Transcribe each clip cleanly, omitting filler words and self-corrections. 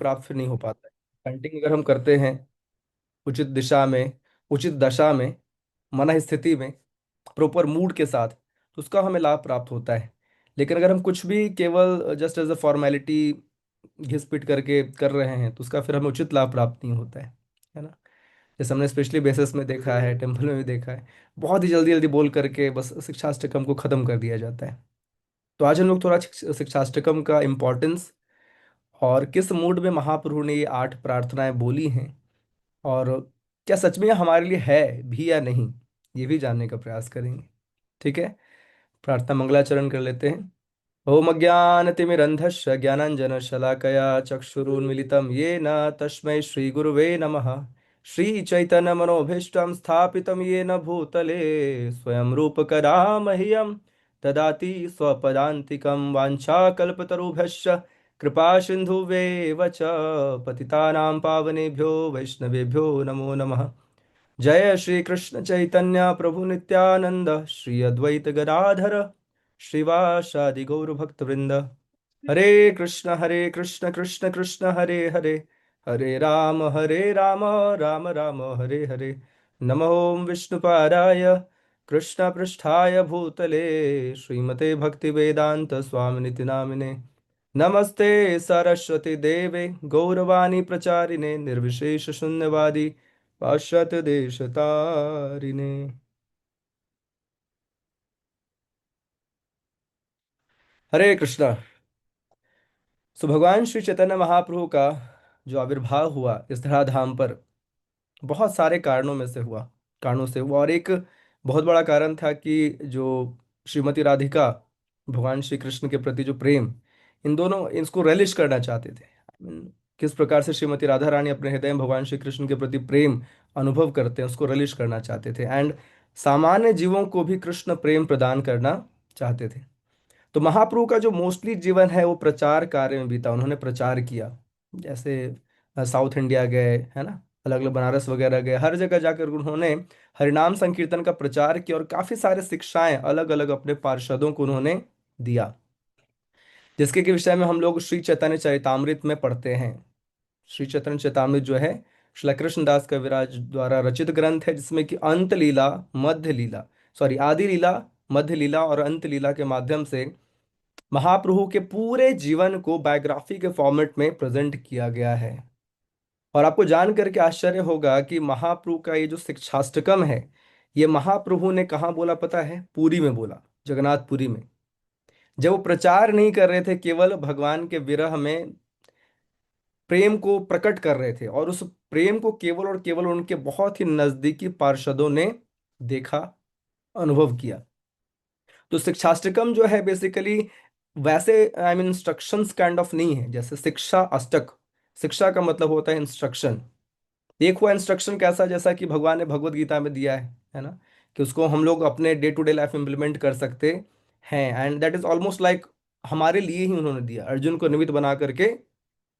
प्राप्त फिर नहीं हो पाता है। पेंटिंग अगर हम करते हैं उचित दिशा में, उचित दशा में, मन स्थिति में, प्रॉपर मूड के साथ, तो उसका हमें लाभ प्राप्त होता है। लेकिन अगर हम कुछ भी केवल जस्ट एज अ फॉर्मेलिटी घिस पिट करके कर रहे हैं, तो उसका फिर हमें उचित लाभ प्राप्त नहीं होता है ना। जैसे हमने स्पेशली बेसिस में देखा है, टेम्पल में भी देखा है, बहुत ही जल्दी जल्दी बोल करके बस शिक्षाष्टकम को खत्म कर दिया जाता है। तो आज हम लोग थोड़ा शिक्षाष्टकम का इम्पोर्टेंस और किस मूड में महाप्रभु ने ये 8 प्रार्थनाएं बोली हैं, और क्या सच में ये हमारे लिए है भी या नहीं, ये भी जानने का प्रयास करेंगे। ठीक है, प्रार्थना मंगलाचरण कर लेते हैं। ओम अज्ञानतिमिरन्धस्य ज्ञानाञ्जनशलाकया चक्षुरुन्मीलितं येन तस्मै श्रीगुरुवे नमः। श्रीचैतन्यमनोभीष्टं स्थापितं येन भूतले स्वयं रूपकदा मह्यं ददाति स्वपदान्तिकं। वाञ्छाकल्पतरुभ्यश्च कृपासिन्धुवेव च पतितानां पावनेभ्यो वैष्णवेभ्यो नमो नमः। जय श्री कृष्ण चैतन्य प्रभु नित्यानंद, श्री अद्वैत गदाधर श्रीवासादि गौर भक्त वृंद। हरे कृष्ण कृष्ण कृष्ण हरे हरे, हरे राम राम राम हरे हरे। नमो विष्णुपादाय कृष्ण पृष्ठाय भूतले श्रीमते भक्ति वेदांत स्वामिनिति नामिने। नमस्ते सरस्वती देवे गौरवाणी प्रचारिणे निर्विशेष शून्यवादी पाश्चात्य देश तारिणे। हरे कृष्णा। सो भगवान श्री चैतन्य महाप्रभु का जो आविर्भाव हुआ इस धराधाम पर, बहुत सारे कारणों से हुआ, और एक बहुत बड़ा कारण था कि जो श्रीमती राधिका, भगवान श्री कृष्ण के प्रति जो प्रेम, इन दोनों इसको रेलिश करना चाहते थे। किस प्रकार से श्रीमती राधा रानी अपने हृदय में भगवान श्री कृष्ण के प्रति प्रेम अनुभव करते हैं, उसको रेलिश करना चाहते थे, एंड सामान्य जीवों को भी कृष्ण प्रेम प्रदान करना चाहते थे। तो महाप्रभु का जो मोस्टली जीवन है वो प्रचार कार्य में बीता। उन्होंने प्रचार किया, जैसे साउथ इंडिया गए, है ना, अलग अलग बनारस वगैरह गए, हर जगह जाकर उन्होंने हरिनाम संकीर्तन का प्रचार किया, और काफी सारे शिक्षाएं अलग अलग अपने पार्षदों को उन्होंने दिया, जिसके के विषय में हम लोग श्री चैतन्य चरितामृत में पढ़ते हैं। श्री चैतन्य चरितामृत जो है श्री कृष्णदास कविराज द्वारा रचित ग्रंथ है, जिसमें कि अंत लीला, मध्य लीला, सॉरी आदि लीला, मध्य लीला और अंत लीला के माध्यम से महाप्रभु के पूरे जीवन को बायोग्राफी के फॉर्मेट में प्रेजेंट किया गया है। और आपको जान करके आश्चर्य होगा कि महाप्रभु का ये जो शिक्षाष्टकम है, ये महाप्रभु ने कहाँ बोला पता है? पुरी में बोला, जगन्नाथपुरी में। जब वो प्रचार नहीं कर रहे थे, केवल भगवान के विरह में प्रेम को प्रकट कर रहे थे, और उस प्रेम को केवल और केवल उनके बहुत ही नजदीकी पार्षदों ने देखा, अनुभव किया। तो शिक्षाष्टकम जो है बेसिकली वैसे I mean instructions kind of नहीं है, जैसे शिक्षा अष्टक, शिक्षा का मतलब होता है इंस्ट्रक्शन। एक हुआ इंस्ट्रक्शन कैसा, जैसा कि भगवान ने भगवत गीता में दिया है ना, कि उसको हम लोग अपने day to day life implement कर सकते हैं, and that is almost like हमारे लिए ही उन्होंने दिया, अर्जुन को निमित्त बना करके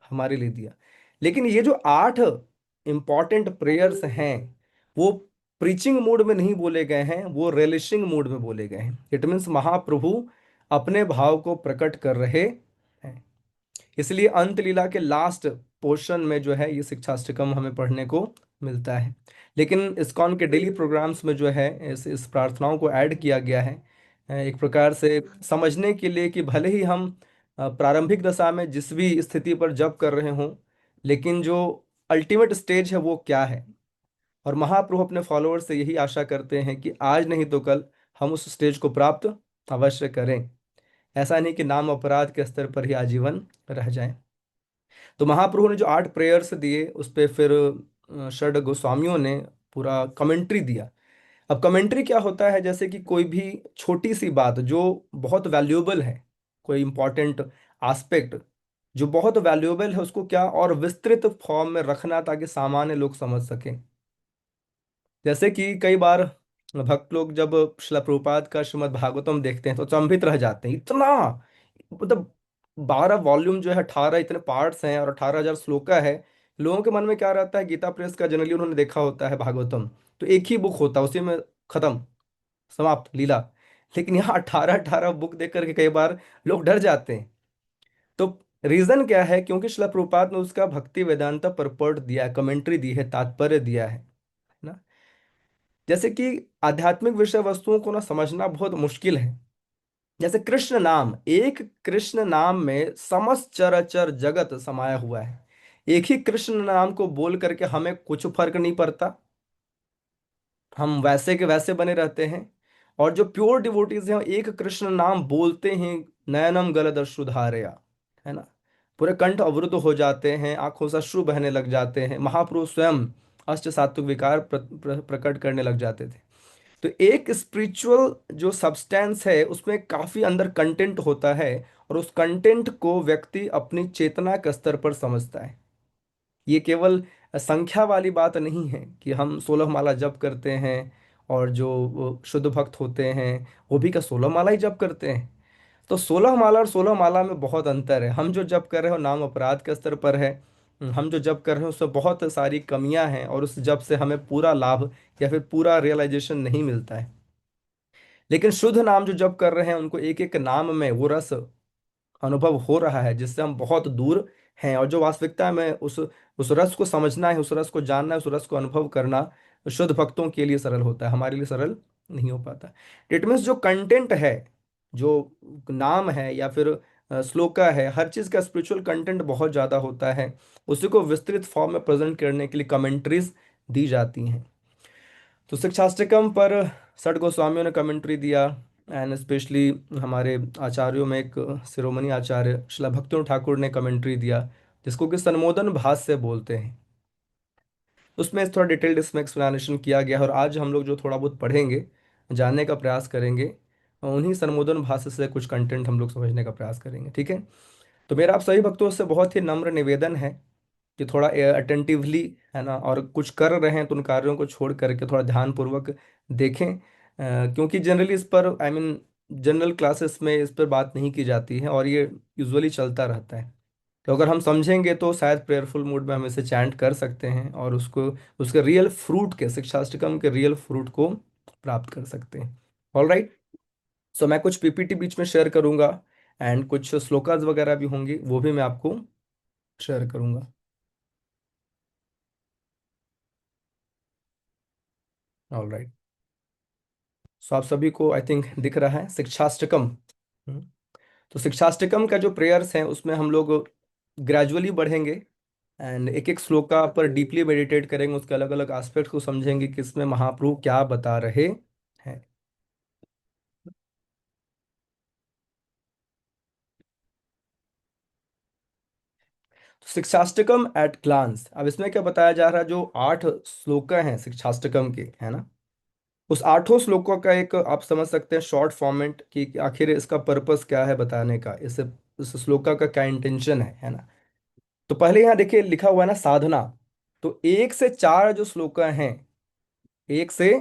हमारे लिए दिया। लेकिन ये जो 8 इंपॉर्टेंट प्रेयर्स हैं, वो प्रीचिंग मोड में नहीं बोले गए हैं, वो रेलिशिंग मोड में बोले गए हैं। इट मीन्स महाप्रभु अपने भाव को प्रकट कर रहे हैं। इसलिए अंत लीला के लास्ट पोर्शन में जो है ये शिक्षाष्टकम हमें पढ़ने को मिलता है। लेकिन इस्कॉन के डेली प्रोग्राम्स में जो है इस प्रार्थनाओं को ऐड किया गया है, एक प्रकार से समझने के लिए कि भले ही हम प्रारंभिक दशा में जिस भी स्थिति पर जप कर रहे हों, लेकिन जो अल्टीमेट स्टेज है वो क्या है। और महाप्रभु अपने फॉलोअर्स से यही आशा करते हैं कि आज नहीं तो कल हम उस स्टेज को प्राप्त अवश्य करें। ऐसा नहीं कि नाम अपराध के स्तर पर ही आजीवन रह जाएं। तो महाप्रभु ने जो 8 प्रेयर्स दिए उस पे फिर षड गोस्वामियों ने पूरा कमेंट्री दिया। अब कमेंट्री क्या होता है, जैसे कि कोई भी छोटी सी बात जो बहुत वैल्यूएबल है, कोई इंपॉर्टेंट एस्पेक्ट जो बहुत वैल्यूएबल है, उसको क्या और विस्तृत फॉर्म में रखना, ताकि सामान्य लोग समझ सकें। जैसे कि कई बार भक्त लोग जब श्रील प्रभुपाद का श्रीमद् भागवतम देखते हैं तो चंभित रह जाते हैं, इतना मतलब 12 वॉल्यूम जो है, 18 इतने पार्ट्स हैं और 18,000 श्लोका है। लोगों के मन में क्या रहता है, गीता प्रेस का जनरली उन्होंने देखा होता है भागवतम, तो एक ही बुक होता है, उसी में खत्म, समाप्त लीला। लेकिन यहाँ 18 18 बुक देख करके कई बार लोग डर जाते हैं। तो रीजन क्या है? क्योंकि शिला प्रभुपाद ने उसका भक्ति वेदांता परपर्ट दिया है, कमेंट्री दी है, तात्पर्य दिया है ना। जैसे कि आध्यात्मिक विषय वस्तुओं को ना समझना बहुत मुश्किल है। जैसे कृष्ण नाम, एक कृष्ण नाम में समस्त चराचर जगत समाया हुआ है। एक ही कृष्ण नाम को बोल करके हमें कुछ फर्क नहीं पड़ता, हम वैसे के वैसे बने रहते हैं। और जो प्योर डिवोटीज हैं वो एक कृष्ण नाम बोलते हैं, नयनम गलदश्रुधारया, है ना, पूरे कंठ अवरुद्ध हो जाते हैं, आंखों से अश्रु बहने लग जाते हैं, महापुरुष स्वयं अष्ट सात्विक विकार प्रकट करने लग जाते थे। तो एक स्पिरिचुअल जो सब्सटेंस है उसमें काफी अंदर कंटेंट होता है, और उस कंटेंट को व्यक्ति अपनी चेतना के स्तर पर समझता है। ये केवल संख्या वाली बात नहीं है कि हम 16 माला जप करते हैं, और जो वो शुद्ध भक्त होते हैं वो भी क्या 16 माला ही जप करते हैं? तो 16 माला और 16 माला में बहुत अंतर है। हम जो जप कर रहे हो नाम अपराध के स्तर पर है, हम जो जप कर रहे हो उसमें बहुत सारी कमियां हैं, और उस जप से हमें पूरा लाभ या फिर पूरा रियलाइजेशन नहीं मिलता है। लेकिन शुद्ध नाम जो जप कर रहे हैं उनको एक एक नाम में वो रस अनुभव हो रहा है जिससे हम बहुत दूर हैं। और जो वास्तविकता में उस रस को समझना है, उस रस को जानना है, उस रस को अनुभव करना शुद्ध भक्तों के लिए सरल होता है, हमारे लिए सरल नहीं हो पाता। इट मीन्स जो कंटेंट है, जो नाम है या फिर श्लोका है, हर चीज़ का स्पिरिचुअल कंटेंट बहुत ज़्यादा होता है। उसी को विस्तृत फॉर्म में प्रेजेंट करने के लिए कमेंट्रीज दी जाती हैं। तो शिक्षाष्टकम पर सठ गोस्वामियों ने कमेंट्री दिया, एंड स्पेशली हमारे आचार्यों में एक शिरोमणि आचार्य श्रीला भक्तियों ठाकुर ने कमेंट्री दिया, जिसको कि संबोधन भाष्य बोलते हैं। उसमें थोड़ा डिटेल्ड इसमें एक्सप्लेनेशन किया गया है, और आज हम लोग जो थोड़ा बहुत पढ़ेंगे, जानने का प्रयास करेंगे, उन्हीं संबोधन भाष्य से कुछ कंटेंट हम लोग समझने का प्रयास करेंगे, ठीक है। तो मेरा आप सभी भक्तों से बहुत ही नम्र निवेदन है कि थोड़ा अटेंटिवली, है ना, और कुछ कर रहे हैं तो उन कार्यों को छोड़ करके थोड़ा ध्यानपूर्वक देखें। क्योंकि जनरली इस पर, आई मीन, जनरल क्लासेस में इस पर बात नहीं की जाती है, और ये यूजुअली चलता रहता है। तो अगर हम समझेंगे तो शायद प्रेयरफुल मूड में हम इसे चैंट कर सकते हैं, और उसको, उसके रियल फ्रूट के, शिक्षाष्टकम के रियल फ्रूट को प्राप्त कर सकते हैं। All right. सो मैं कुछ पीपीटी बीच में शेयर करूंगा, एंड कुछ श्लोकाज वगैरह भी होंगी, वो भी मैं आपको शेयर करूंगा। All right. सो आप सभी को आई थिंक दिख रहा है शिक्षाष्टकम। हम्म। तो शिक्षाष्टकम का जो प्रेयर्स हैं उसमें हम लोग ग्रेजुअली बढ़ेंगे, एंड एक एक श्लोका पर डीपली मेडिटेट करेंगे, उसके अलग अलग एस्पेक्ट्स को समझेंगे कि इसमें महाप्रभु क्या बता रहे हैं। तो शिक्षाष्टकम एट ग्लांस, अब इसमें क्या बताया जा रहा है? जो 8 श्लोक हैं शिक्षाष्टकम के, है ना, उस 8 श्लोकों का एक आप समझ सकते हैं शॉर्ट फॉर्मेट कि आखिर इसका पर्पस क्या है बताने का, इस श्लोका का क्या इंटेंशन है ना। तो पहले यहाँ देखिए लिखा हुआ है ना साधना। तो 1 से 4 जो श्लोका हैं, 1 से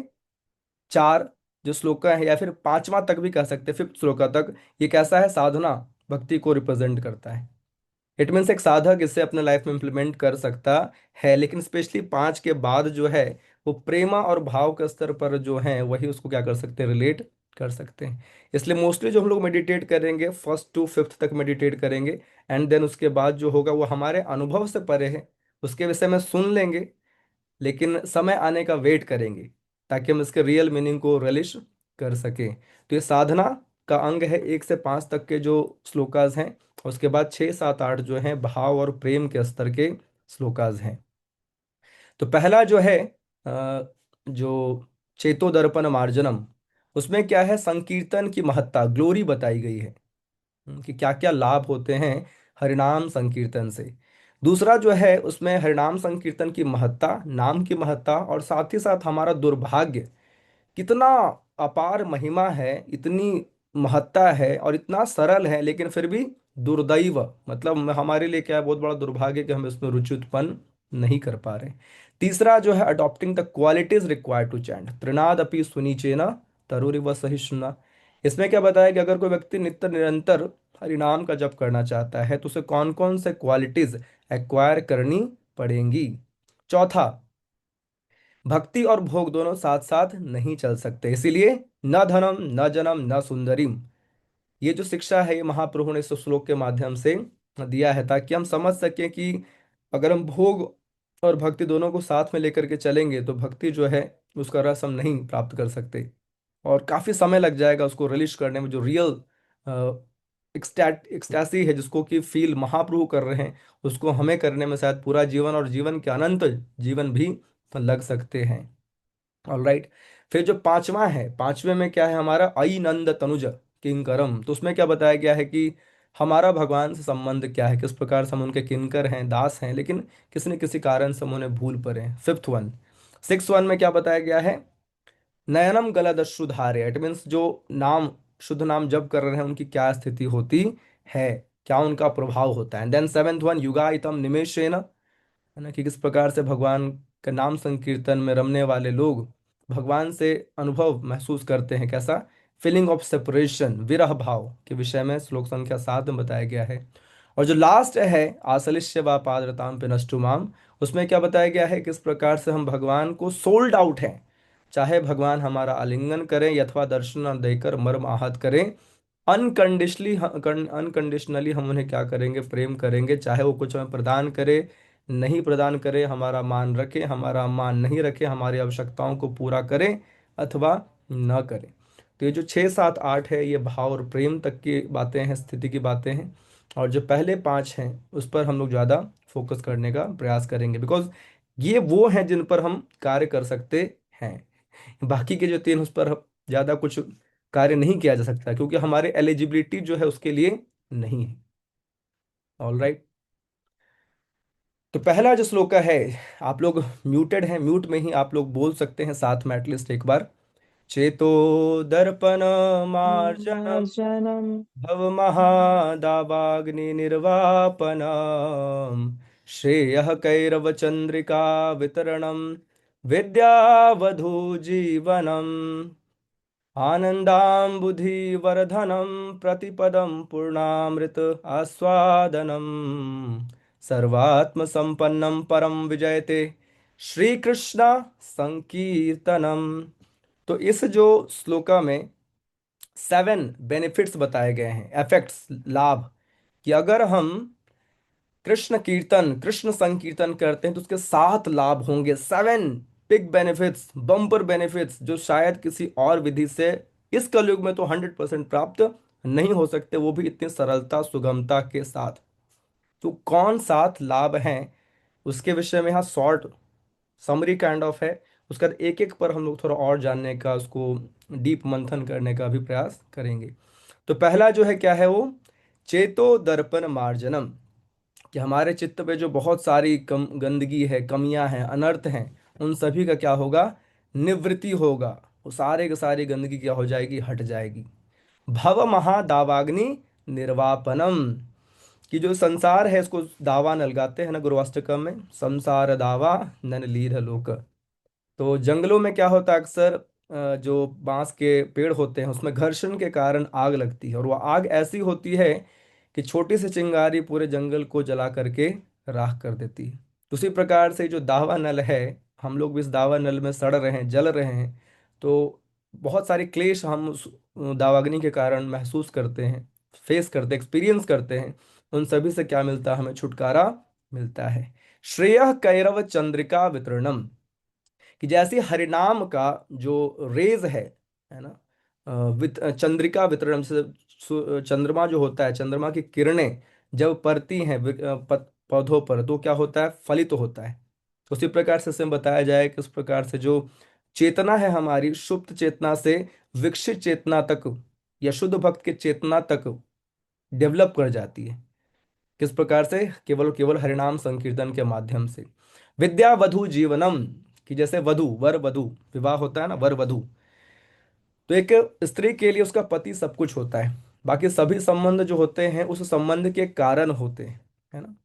4 जो श्लोका है, या फिर पांचवा तक भी कह सकते हैं, फिफ्थ श्लोका तक, ये कैसा है? साधना, भक्ति को रिप्रेजेंट करता है। इट मीन्स एक साधक इसे अपने लाइफ में इम्प्लीमेंट कर सकता है, लेकिन स्पेशली 5 के बाद जो है वो प्रेमा और भाव के स्तर पर जो है वही उसको क्या कर सकते हैं? रिलेट कर सकते हैं। इसलिए मोस्टली जो हम लोग मेडिटेट करेंगे फर्स्ट टू फिफ्थ तक मेडिटेट करेंगे, एंड देन उसके बाद जो होगा वो हमारे अनुभव से परे है, उसके विषय में सुन लेंगे, लेकिन समय आने का वेट करेंगे ताकि हम इसके रियल मीनिंग को रिलिश कर सकें। तो ये साधना का अंग है 1 से 5 तक के जो श्लोकाज हैं। उसके बाद 6 7 8 जो हैं भाव और प्रेम के स्तर के श्लोकाज हैं। तो पहला जो है जो चेतो दर्पण मार्जनम, उसमें क्या है? संकीर्तन की महत्ता, ग्लोरी बताई गई है, कि क्या क्या लाभ होते हैं हरिनाम संकीर्तन से। दूसरा जो है उसमें हरिनाम संकीर्तन की महत्ता, नाम की महत्ता, और साथ ही साथ हमारा दुर्भाग्य, कितना अपार महिमा है, इतनी महत्ता है और इतना सरल है, लेकिन फिर भी दुर्दैव, मतलब हमारे लिए क्या है? बहुत बड़ा दुर्भाग्य कि हम इसमें रुचि उत्पन्न नहीं कर पा रहे। तीसरा जो है adopting the qualities required to chant, त्रिनाद अपि सुनीचेना तरुरिव सहिष्णुना। इसमें क्या बताया कि अगर कोई व्यक्ति नित्य निरंतर हरिनाम का जप करना चाहता है तो उसे कौन कौन से क्वालिटीज एक्वायर करनी पड़ेंगी। चौथा, भक्ति और भोग दोनों साथ साथ नहीं चल सकते, इसीलिए न धनम न जनम न सुंदरीम। ये जो शिक्षा है ये महाप्रभु ने इस श्लोक के माध्यम से दिया है, ताकि हम समझ सकें कि अगर हम भोग और भक्ति दोनों को साथ में लेकर के चलेंगे तो भक्ति जो है उसका रस हम नहीं प्राप्त कर सकते, और काफी समय लग जाएगा उसको रिलीज करने में। जो रियल एक्सटैसी है, जिसको कि फील महाप्रभु कर रहे हैं, उसको हमें करने में शायद पूरा जीवन और जीवन के अनंत जीवन भी लग सकते हैं। ऑलराइट। फिर जो पांचवा है, पांचवे में क्या है हमारा, अई नंद तनुज किंकरम। तो उसमें क्या बताया गया है कि हमारा भगवान से संबंध क्या है, किस प्रकार से हम उनके किंकर हैं, दास हैं, लेकिन किसी न किसी कारण से हम उन्हें भूल पड़े हैं। फिफ्थ वन, सिक्स वन में क्या बताया गया है, नयनम गलदश्रुधारे, इट मीन्स जो नाम, शुद्ध नाम जप कर रहे हैं उनकी क्या स्थिति होती है, क्या उनका प्रभाव होता है। देन सेवेंथ वन, युगाइतम निमेषेन, है ना, कि किस प्रकार से भगवान का नाम संकीर्तन में रमने वाले लोग भगवान से अनुभव महसूस करते हैं, कैसा, फीलिंग ऑफ सेपरेशन, विरह भाव के विषय में श्लोक संख्या 7 में बताया गया है। और जो लास्ट है, आसलिष्य व पादरताम पे नष्टुमाम, उसमें क्या बताया गया है, किस प्रकार से हम भगवान को सोल्ड आउट हैं, चाहे भगवान हमारा आलिंगन करें अथवा दर्शन देकर मर्म आहत करें, अनकंडीशनली अनकंडीशनली हम उन्हें क्या करेंगे, प्रेम करेंगे, चाहे वो कुछ हमें प्रदान करे, नहीं प्रदान करे, हमारा मान रखे, हमारा मान नहीं रखे, हमारी आवश्यकताओं को पूरा करे अथवा न करे। तो ये जो 6 7 8 है, ये भाव और प्रेम तक की बातें हैं, स्थिति की बातें हैं। और जो पहले 5 हैं उस पर हम लोग ज़्यादा फोकस करने का प्रयास करेंगे, बिकॉज ये वो हैं जिन पर हम कार्य कर सकते हैं। बाकी के जो 3 उस पर ज़्यादा कुछ कार्य नहीं किया जा सकता, क्योंकि हमारे एलिजिबिलिटी जो है उसके लिए नहीं है। All right. तो पहला जो श्लोक है, आप लोग म्यूटेड हैं, म्यूट में ही आप लोग बोल सकते हैं साथ में एटलीस्ट एक बार, चेतो दर्पण मार्जनम मार्जनम् भव महादावाग्नि निर्वापनम श्रेयः कैरव चंद्रिका वितरणम विद्यावधू जीवनम आनन्दाम्बुधिवर्धनं प्रतिपदं पूर्णामृत आस्वादनम् सर्वात्मसम्पन्नं परम विजयते श्री कृष्ण संकीर्तनम। तो इस जो श्लोका में 7 बेनिफिट्स बताए गए हैं, इफेक्ट्स, लाभ, कि अगर हम कृष्ण कीर्तन, कृष्ण संकीर्तन करते हैं तो उसके 7 लाभ होंगे, 7 बिग बेनिफिट्स, बम्पर बेनिफिट्स, जो शायद किसी और विधि से इस कलयुग में तो 100% प्राप्त नहीं हो सकते, वो भी इतनी सरलता सुगमता के साथ। तो कौन 7 लाभ हैं उसके विषय में यहाँ शॉर्ट समरी काइंड ऑफ है। उसके बाद एक एक पर हम लोग थोड़ा और जानने का, उसको डीप मंथन करने का भी प्रयास करेंगे। तो पहला जो है क्या है वो, चेतो दर्पण मार्जनम, कि हमारे चित्त पे जो बहुत सारी कम गंदगी है, कमियां हैं, अनर्थ हैं, उन सभी का क्या होगा, निवृत्ति होगा। वो सारे की सारी गंदगी क्या हो जाएगी, हट जाएगी। भव महादावाग्नि निर्वापनम, कि जो संसार है इसको दावा नलगाते हैं ना गुरुवाष्टकम में, संसार दावा नन लीध लोक। तो जंगलों में क्या होता है अक्सर, जो बांस के पेड़ होते हैं उसमें घर्षण के कारण आग लगती है, और वो आग ऐसी होती है कि छोटी सी चिंगारी पूरे जंगल को जला करके राख कर देती है। उसी प्रकार से जो दावा नल है, हम लोग भी इस दावा नल में सड़ रहे हैं, जल रहे हैं। तो बहुत सारे क्लेश हम उस दावाग्नि के कारण महसूस करते हैं, फेस करते, एक्सपीरियंस करते हैं। उन सभी से क्या मिलता है, हमें छुटकारा मिलता है। श्रेय कैरव चंद्रिका वितरणम, कि जैसे हरिनाम का जो रेज है ना, चंद्रिका वितरण से, चंद्रमा जो होता है, चंद्रमा की किरणें जब पड़ती हैं पौधों पर तो क्या होता है, फलित होता है। उसी प्रकार से इसमें बताया जाए कि उस प्रकार से जो चेतना है हमारी, सुप्त चेतना से विकसित चेतना तक, या शुद्ध भक्त की चेतना तक डेवलप कर जाती है। किस प्रकार से, केवल केवल हरिनाम संकीर्तन के माध्यम से। विद्या वधु जीवनम, कि जैसे वधु, वर वधु, विवाह होता है ना, वर वधु, तो एक स्त्री के लिए उसका पति सब कुछ होता है, बाकी सभी संबंध जो होते हैं उस संबंध के कारण होते हैं, है ना।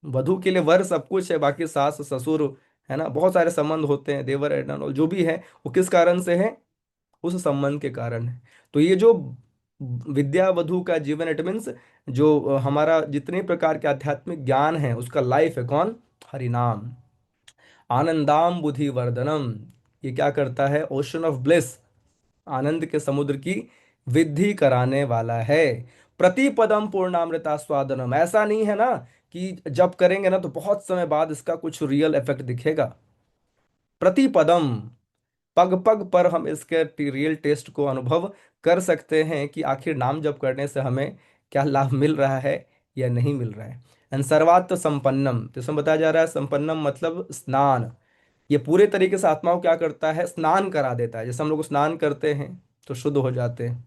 वधु के लिए वर सब कुछ है, बाकी सास ससुर, है ना, बहुत सारे संबंध होते हैं, देवर एंड ऑल जो भी है, वो किस कारण से है, उस संबंध के कारण है। तो ये जो विद्या वधु का जीवन, इट मीन्स जो हमारा जितने प्रकार के आध्यात्मिक ज्ञान है उसका लाइफ है कौन, हरिनाम। आनंदाम बुद्धि वर्धनम, ये क्या करता है, ओशन ऑफ ब्लिस, आनंद के समुद्र की विद्धि कराने वाला है। प्रतिपदम पूर्णामृता स्वादनम, ऐसा नहीं है ना कि जब करेंगे ना तो बहुत समय बाद इसका कुछ रियल इफेक्ट दिखेगा। प्रतिपदम, पग पग पर हम इसके रियल टेस्ट को अनुभव कर सकते हैं कि आखिर नाम जप करने से हमें क्या लाभ मिल रहा है या नहीं मिल रहा है। एंड सर्वात्म संपन्नम, तो इसमें बताया जा रहा है संपन्नम मतलब स्नान। ये पूरे तरीके से आत्मा को क्या करता है, स्नान करा देता है। जैसे हम लोग स्नान करते हैं तो शुद्ध हो जाते हैं।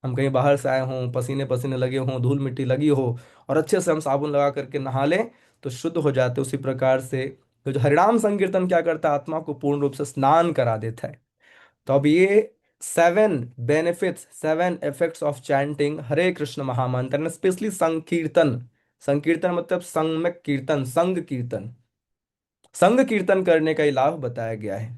हम कहीं बाहर से आए हों, पसीने पसीने लगे हों, धूल मिट्टी लगी हो, और अच्छे से हम साबुन लगा करके नहा लें तो शुद्ध हो जाते हैं। उसी प्रकार से तो जो हरिनाम संकीर्तन क्या करता है, आत्मा को पूर्ण रूप से स्नान करा देता है। तो अब ये 7 benefits, 7 effects of chanting Hare Krishna महामंत्र, स्पेशली संकीर्तन। संकीर्तन मतलब संगमक कीर्तन, संग कीर्तन, संग कीर्तन करने का ही लाभ बताया गया है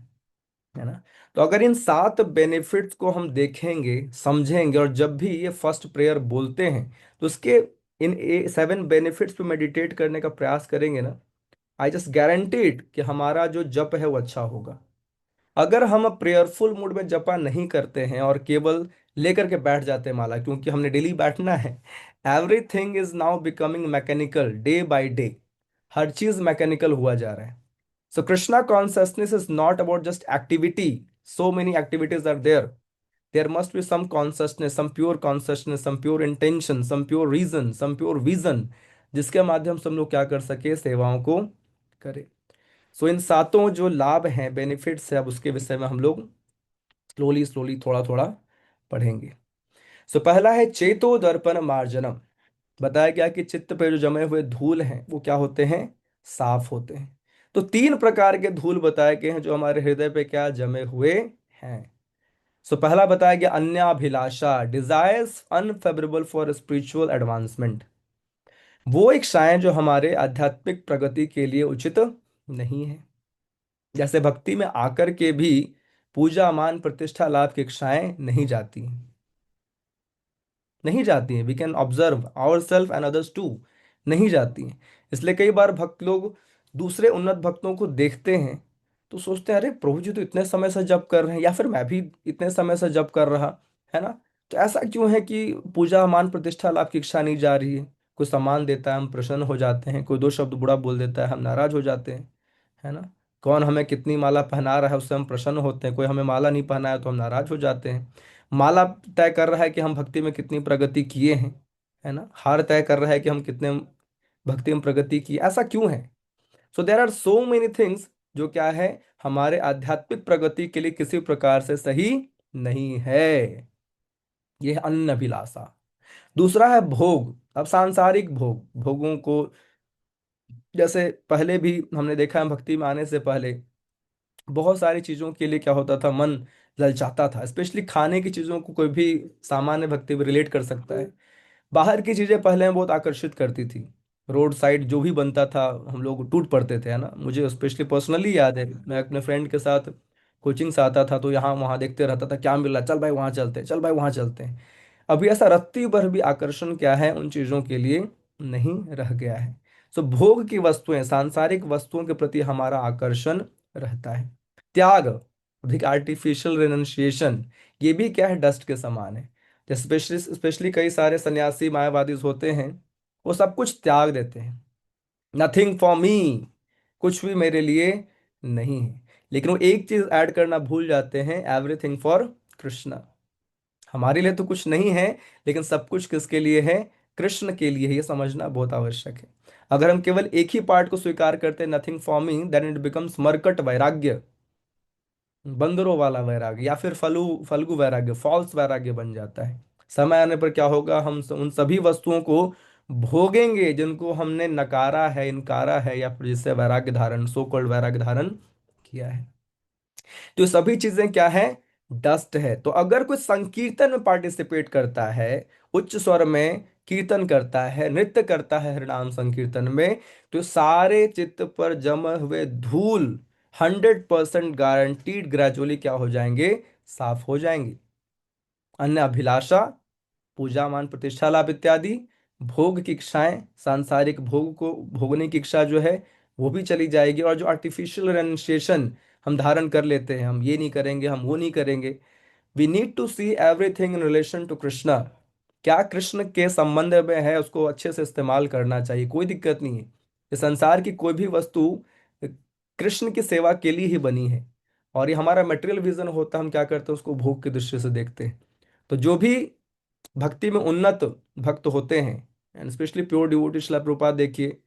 ना। तो अगर इन 7 बेनिफिट्स को हम देखेंगे समझेंगे, और जब भी ये फर्स्ट प्रेयर बोलते हैं तो उसके इन 7 बेनिफिट्स पे मेडिटेट करने का प्रयास करेंगे ना, आई जस्ट गारंटीड कि हमारा जो जप है वो अच्छा होगा। अगर हम प्रेयरफुल मूड में जपा नहीं करते हैं और केवल लेकर के बैठ जाते हैं माला, क्योंकि हमने डेली बैठना है, everything is now becoming mechanical day by day. हर चीज मैकेनिकल हुआ जा रहा है। So Krishna consciousness is not about just activity. So many activities are there. There must be some consciousness, some pure consciousness, some pure intention, some pure reason, some pure vision, जिसके माध्यम से हम लोग क्या कर सके, सेवाओं को करें। सो इन 7 जो लाभ हैं, बेनिफिट्स है, अब उसके विषय में हम लोग स्लोली स्लोली थोड़ा थोड़ा पढ़ेंगे। सो पहला है चेतो दर्पण मार्जनम। बताया गया कि चित्त पे जो जमे हुए धूल हैं वो क्या होते हैं, साफ होते हैं। तो 3 प्रकार के धूल बताए गए हैं जो हमारे हृदय पे क्या जमे हुए हैं। सो पहला बताया गया अन्याभिलाषा, desires unfavourable for spiritual advancement. वो इच्छाएं जो हमारे आध्यात्मिक प्रगति के लिए उचित नहीं है। जैसे भक्ति में आकर के भी पूजा मान प्रतिष्ठा लाभ की इच्छाएं नहीं जाती हैं, नहीं जाती हैं। We can observe our self and others too, नहीं जाती हैं। इसलिए कई बार भक्त लोग दूसरे उन्नत भक्तों को देखते हैं तो सोचते हैं, अरे प्रभु जी तो इतने समय से जप कर रहे हैं, या फिर मैं भी इतने समय से जप कर रहा, है ना। तो ऐसा क्यों है कि पूजा मान प्रतिष्ठा लाभ की इच्छा नहीं जा रही है। कोई सम्मान देता है हम प्रसन्न हो जाते हैं, कोई 2 शब्द बुरा बोल देता है हम नाराज हो जाते हैं, है ना। कौन हमें कितनी माला पहना रहा है उससे हम प्रसन्न होते हैं, कोई हमें माला नहीं पहनाया तो हम नाराज हो जाते हैं। माला तय कर रहा है कि हम भक्ति में कितनी प्रगति किए हैं, है ना। हार तय कर रहा है कि हम कितने भक्ति में प्रगति की, ऐसा क्यों है। So there are so many things जो क्या है, हमारे आध्यात्मिक प्रगति के लिए किसी प्रकार से सही नहीं है। ये है अन्न अभिलाषा। दूसरा है भोग। अब सांसारिक भोग, भोगों को जैसे पहले भी हमने देखा है, भक्ति में आने से पहले बहुत सारी चीजों के लिए क्या होता था, मन ललचाता था। स्पेशली खाने की चीजों को कोई भी सामान्य भक्ति में रिलेट कर सकता है। बाहर की चीजें पहले में बहुत आकर्षित करती थी। रोड साइड जो भी बनता था हम लोग टूट पड़ते थे, है ना। मुझे स्पेशली पर्सनली याद है, मैं अपने फ्रेंड के साथ कोचिंग से आता था तो यहाँ वहाँ देखते रहता था क्या मिल रहा है, चल भाई वहाँ चलते हैं, चल भाई वहाँ चलते हैं। अभी ऐसा रत्ती भर भी आकर्षण क्या है उन चीजों के लिए नहीं रह गया है। सो भोग की वस्तुएं, सांसारिक वस्तुओं के प्रति हमारा आकर्षण रहता है। त्याग, अधिक आर्टिफिशियल रिनंसिएशन, ये भी क्या है, डस्ट के समान है। जैसे स्पेशली स्पेशली कई सारे सन्यासी मायावादी होते हैं, वो सब कुछ त्याग देते हैं। नथिंग फॉर मी, कुछ भी मेरे लिए नहीं है। लेकिन वो एक चीज ऐड करना भूल जाते हैं, एवरीथिंग फॉर कृष्ण। हमारे लिए तो कुछ नहीं है, लेकिन सब कुछ किसके लिए है, कृष्ण के लिए है। ये समझना बहुत आवश्यक है। अगर हम केवल एक ही पार्ट को स्वीकार करते हैं, nothing for me, then it becomes मरकट वैराग्य, बंदरों वाला वैराग्य, या फिर फल्गु वैराग्य, फॉल्स वैराग्य बन जाता है। समय आने पर क्या होगा, हम उन सभी वस्तुओं को भोगेंगे जिनको हमने नकारा है, इनकारा है, या फिर जिससे वैराग्य धारण, सो कॉल्ड वैराग्य धारण किया है। तो ये सभी चीजें क्या है, डस्ट है। तो अगर कोई संकीर्तन में पार्टिसिपेट करता है, उच्च स्वर में कीर्तन करता है, नृत्य करता है हरिनाम संकीर्तन में, तो सारे चित्त पर जमे हुए धूल 100% गारंटीड ग्रेजुअली क्या हो जाएंगे, साफ हो जाएंगे। अन्य अभिलाषा, पूजा मान प्रतिष्ठा लाभ इत्यादि, भोग की इच्छाएं, सांसारिक भोग को भोगने की इच्छा जो है वो भी चली जाएगी। और जो आर्टिफिशियल रेनुंसिएशन हम धारण कर लेते हैं, हम ये नहीं करेंगे, हम वो नहीं करेंगे, we need to see everything in relation to Krishna. क्या कृष्ण के संबंध में है उसको अच्छे से इस्तेमाल करना चाहिए, कोई दिक्कत नहीं है। इस संसार की कोई भी वस्तु कृष्ण की सेवा के लिए ही बनी है। और ये हमारा मटेरियल विजन होता है, हम क्या करते हैं उसको भोग के दृष्टि से देखते हैं। तो जो भी भक्ति में उन्नत भक्त होते हैं, एंड स्पेशली प्योर डिवोटी, शिला प्रभुपाद देखिए,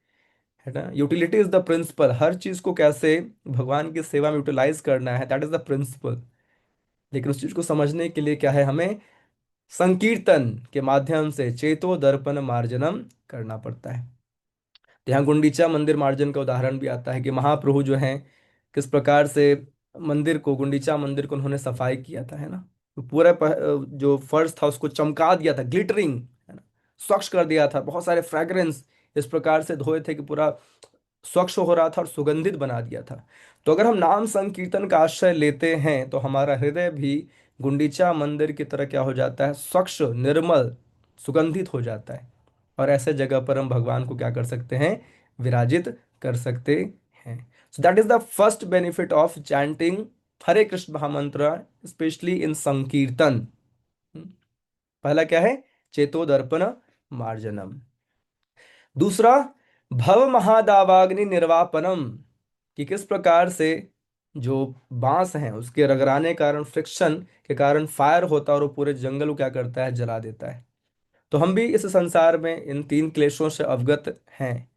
है ना, यूटिलिटी इज द प्रिंसिपल। हर चीज को कैसे भगवान की सेवा में यूटिलाइज करना है, दैट इज द प्रिंसिपल। लेकिन उस चीज को समझने के लिए क्या है, हमें संकीर्तन के माध्यम से चेतो दर्पण मार्जनम करना पड़ता है। तो यहाँ गुंडीचा मंदिर मार्जन का उदाहरण भी आता है कि महाप्रभु जो हैं किस प्रकार से मंदिर को, गुंडीचा मंदिर को उन्होंने सफाई किया था, है ना। तो पूरा जो फर्श था उसको चमका दिया था, ग्लिटरिंग, है ना, स्वच्छ कर दिया था, बहुत सारे फ्रेग्रेंस इस प्रकार से धोए थे कि पूरा स्वच्छ हो रहा था और सुगंधित बना दिया था। तो अगर हम नाम संकीर्तन का आश्रय लेते हैं तो हमारा हृदय भी गुंडीचा मंदिर की तरह क्या हो जाता है, स्वच्छ, निर्मल, सुगंधित हो जाता है। और ऐसे जगह पर हम भगवान को क्या कर सकते हैं, विराजित कर सकते हैं। So that is the first benefit of chanting Hare Krishna महामंत्र, स्पेशली इन संकीर्तन। हम्म, पहला क्या है, चेतो दर्पण मार्जनम। दूसरा, भव महादावाग्नि निर्वापनम, कि किस प्रकार से जो बांस है उसके रगड़ाने के कारण, फ्रिक्शन के कारण फायर होता है और वो पूरे जंगल को क्या करता है, जला देता है। तो हम भी इस संसार में इन तीन क्लेशों से अवगत हैं।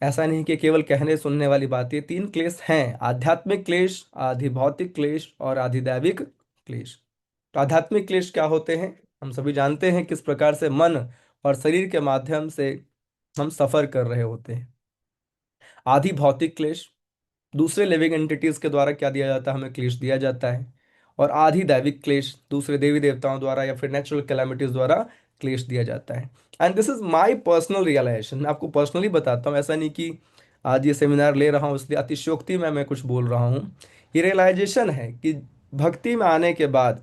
ऐसा नहीं कि केवल कहने सुनने वाली बात, ये तीन क्लेश हैं, आध्यात्मिक क्लेश, आधि भौतिक क्लेश और आधिदैविक क्लेश। तो आध्यात्मिक क्लेश क्या होते हैं, हम सभी जानते हैं किस प्रकार से मन और शरीर के माध्यम से हम सफर कर रहे होते हैं। आधि भौतिक क्लेश, दूसरे लिविंग एंटिटीज के द्वारा क्या दिया जाता है, हमें क्लेश दिया जाता है। और आधि दैविक क्लेश, दूसरे देवी देवताओं द्वारा या फिर नेचुरल कैलामिटीज द्वारा क्लेश दिया जाता है। And this is my personal realization, मैं आपको पर्सनली बताता हूँ, ऐसा नहीं कि आज ये सेमिनार ले रहा हूँ इसलिए अतिशयोक्ति में मैं कुछ बोल रहा हूँ। ये रियलाइजेशन है कि भक्ति में आने के बाद,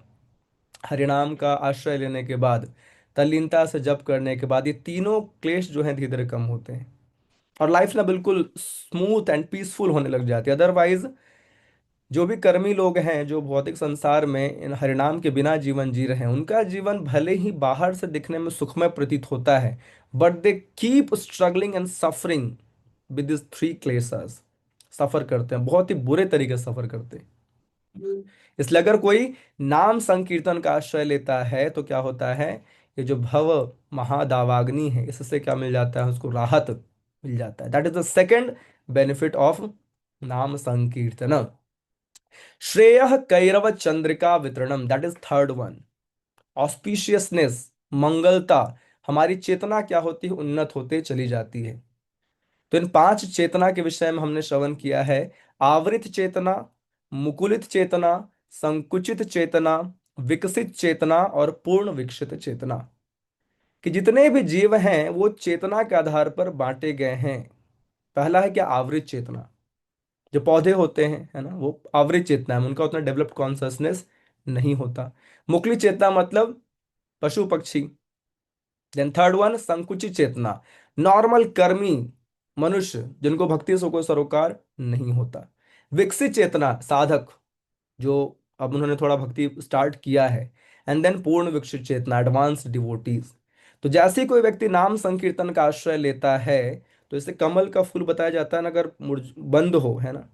हरिनाम का आश्रय लेने के बाद, तल्लीनता से जप करने के बाद, ये तीनों क्लेश जो हैं धीरे धीरे कम होते हैं और लाइफ ना बिल्कुल स्मूथ एंड पीसफुल होने लग जाती है। अदरवाइज जो भी कर्मी लोग हैं जो भौतिक संसार में इन हरिनाम के बिना जीवन जी रहे हैं, उनका जीवन भले ही बाहर से दिखने में सुखमय प्रतीत होता है, but they keep struggling and suffering with this three क्लेसेस। सफर करते हैं, बहुत ही बुरे तरीके से सफर करते हैं। इसलिए अगर कोई नाम संकीर्तन का आश्रय लेता है तो क्या होता है, ये जो भव महादावाग्नि है इससे क्या मिल जाता है, उसको राहत मिल जाता है। That is the second benefit of नाम संकीर्तन। श्रेय कैरव चंद्रिका वितरणम, that is third one. Auspiciousness, मंगलता, हमारी चेतना क्या होती है, उन्नत होते चली जाती है। तो इन पांच चेतना के विषय में हमने श्रवण किया है। आवृत चेतना, मुकुलित चेतना, संकुचित चेतना, विकसित चेतना और पूर्ण विकसित चेतना। कि जितने भी जीव हैं वो चेतना के आधार पर बांटे गए हैं। पहला है क्या, आवृत चेतना। जो पौधे होते हैं, है ना, वो आवृत चेतना है, उनका उतना डेवलप्ड कॉन्शसनेस नहीं होता। मुकुलित चेतना मतलब पशु पक्षी। देन थर्ड वन, संकुचित चेतना, नॉर्मल कर्मी मनुष्य जिनको भक्ति से कोई सरोकार नहीं होता। विकसित चेतना, साधक जो अब उन्होंने थोड़ा भक्ति स्टार्ट किया है। एंड देन पूर्ण विकसित चेतना, एडवांस डिवोटीज। तो जैसे ही कोई व्यक्ति नाम संकीर्तन का आश्रय लेता है, तो इसे कमल का फूल बताया जाता है ना, अगर बंद हो, है ना,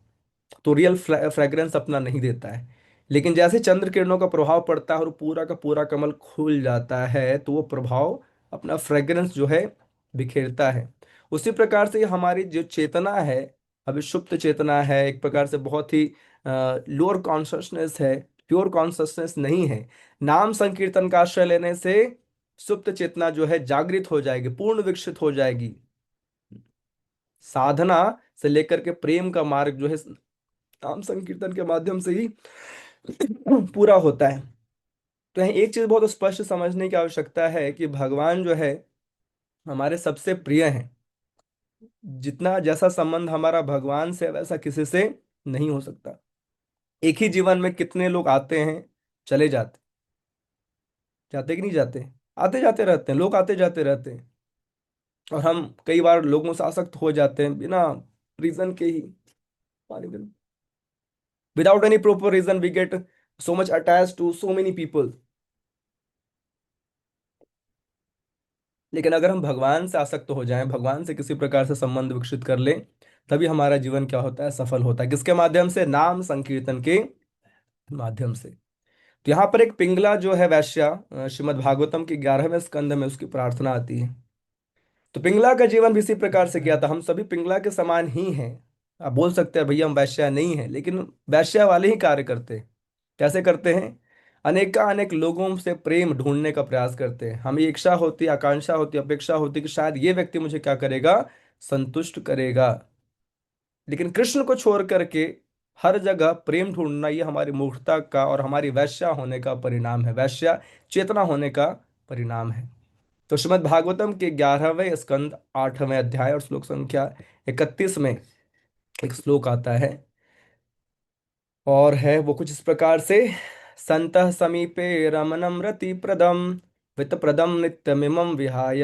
तो रियल फ्रेग्रेंस अपना नहीं देता है। लेकिन जैसे चंद्र किरणों का प्रभाव पड़ता है और पूरा का पूरा कमल खुल जाता है तो वो प्रभाव अपना फ्रेग्रेंस जो है बिखेरता है। उसी प्रकार से ये हमारी जो चेतना है, अभी सुप्त चेतना है, एक प्रकार से बहुत ही लोअर कॉन्शसनेस है, प्योर कॉन्शसनेस नहीं है। नाम संकीर्तन का आश्रय लेने से सुप्त चेतना जो है जागृत हो जाएगी, पूर्ण विकसित हो जाएगी। साधना से लेकर के प्रेम का मार्ग जो है नाम संकीर्तन के माध्यम से ही पूरा होता है। तो यहाँ एक चीज बहुत स्पष्ट समझने की आवश्यकता है कि भगवान जो है हमारे सबसे प्रिय हैं। जितना जैसा संबंध हमारा भगवान से है, वैसा किसी से नहीं हो सकता। एक ही जीवन में कितने लोग आते हैं, चले जाते, जाते कि नहीं जाते, आते जाते रहते हैं, लोग आते जाते रहते हैं। और हम कई बार लोगों से आसक्त हो जाते हैं बिना रीजन के ही, without any proper reason we get so much attached to so many people. लेकिन अगर हम भगवान से आसक्त हो जाएं, भगवान से किसी प्रकार से संबंध विकसित कर लें, तभी हमारा जीवन क्या होता है, सफल होता है। किसके माध्यम से? नाम संकीर्तन के माध्यम से। तो यहाँ पर एक पिंगला जो है वैश्या, श्रीमद् भागवतम के 11वें स्कंद में उसकी प्रार्थना आती है। तो पिंगला का जीवन भी इसी प्रकार से किया था। हम सभी पिंगला के समान ही हैं। आप बोल सकते हैं भैया हम वैश्या नहीं हैं, लेकिन वैश्या वाले ही कार्य करते हैं। कैसे करते हैं? अनेक लोगों से प्रेम ढूंढने का प्रयास करते हैं। हमें इच्छा होती, आकांक्षा होती, अपेक्षा होती कि शायद ये व्यक्ति मुझे क्या करेगा, संतुष्ट करेगा। लेकिन कृष्ण को छोड़ करके हर जगह प्रेम ढूंढना, ये हमारी मूर्खता का और हमारी वैश्या होने का परिणाम है, वैश्या चेतना होने का परिणाम है। तो श्रीमद् भागवतम के 11वें स्कंद 8वें अध्याय और श्लोक संख्या 31 में एक श्लोक आता है, और है वो कुछ इस प्रकार से। संतः समीपे रमणं रतिप्रदं वित्तप्रदं नित्यमिमं विहाय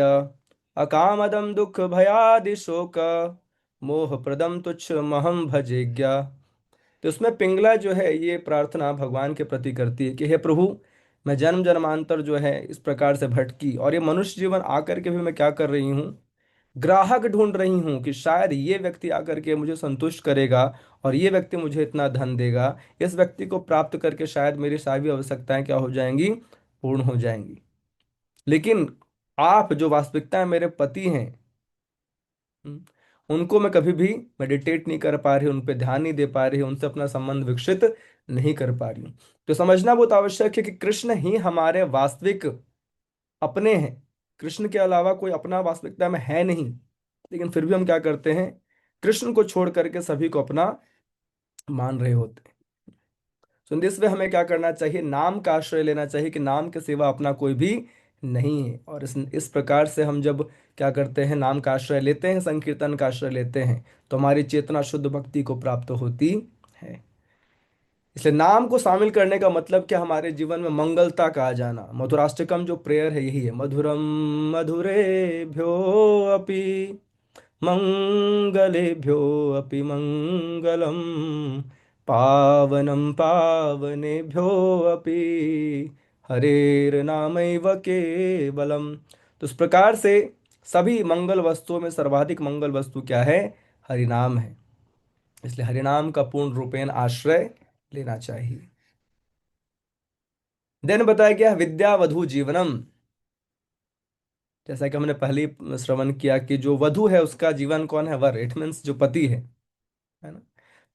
अकामदं दुःख भयादि शोक मोहप्रदं तुच्छमहं भजेज्ञा। तो उसमें पिंगला जो है ये प्रार्थना भगवान के प्रति करती है कि हे प्रभु, मैं जन्म जन्मांतर जो है इस प्रकार से भटकी, और ये मनुष्य जीवन आकर के भी मैं क्या कर रही हूँ, ग्राहक ढूंढ रही हूँ कि शायद ये व्यक्ति आकर के मुझे संतुष्ट करेगा, और ये व्यक्ति मुझे इतना धन देगा। इस व्यक्ति को प्राप्त करके शायद मेरी सारी आवश्यकताएं क्या हो जाएंगी, पूर्ण हो जाएंगी। लेकिन आप जो वास्तविकता मेरे पति हैं, हम्म, उनको मैं कभी भी मेडिटेट नहीं कर पा रही, उन पे ध्यान नहीं दे पा रही, उनसे अपना संबंध विकसित नहीं कर पा रही हूँ। तो समझना बहुत आवश्यक है कि कृष्ण ही हमारे वास्तविक अपने हैं। कृष्ण के अलावा कोई अपना वास्तविकता में है नहीं। लेकिन फिर भी हम क्या करते हैं, कृष्ण को छोड़ करके सभी को अपना मान रहे होते हैं। तो दिस वे हमें क्या करना चाहिए, नाम का आश्रय लेना चाहिए कि नाम के सिवा अपना कोई भी नहीं है। और इस प्रकार से हम जब क्या करते हैं, नाम का आश्रय लेते हैं, संकीर्तन का आश्रय लेते हैं, तो हमारी चेतना शुद्ध भक्ति को प्राप्त होती है। इसलिए नाम को शामिल करने का मतलब क्या, हमारे जीवन में मंगलता का आ जाना। मधुराष्टकम जो प्रेयर है यही है, मधुरम मधुरेभ्यो अपि मंगलेभ्यो अपि मंगलम, पावनम पावनेभ्यो अपि हरेर्नामैव केवलम। तो इस प्रकार से सभी मंगल वस्तुओं में सर्वाधिक मंगल वस्तु क्या है, हरिनाम है। इसलिए हरिनाम का पूर्ण रूपेण आश्रय लेना चाहिए। देन बताया गया विद्यावधु जीवनम। जैसा कि हमने पहले ही श्रवण किया कि जो वधु है उसका जीवन कौन है, वर, इट मीन्स जो पति है ना।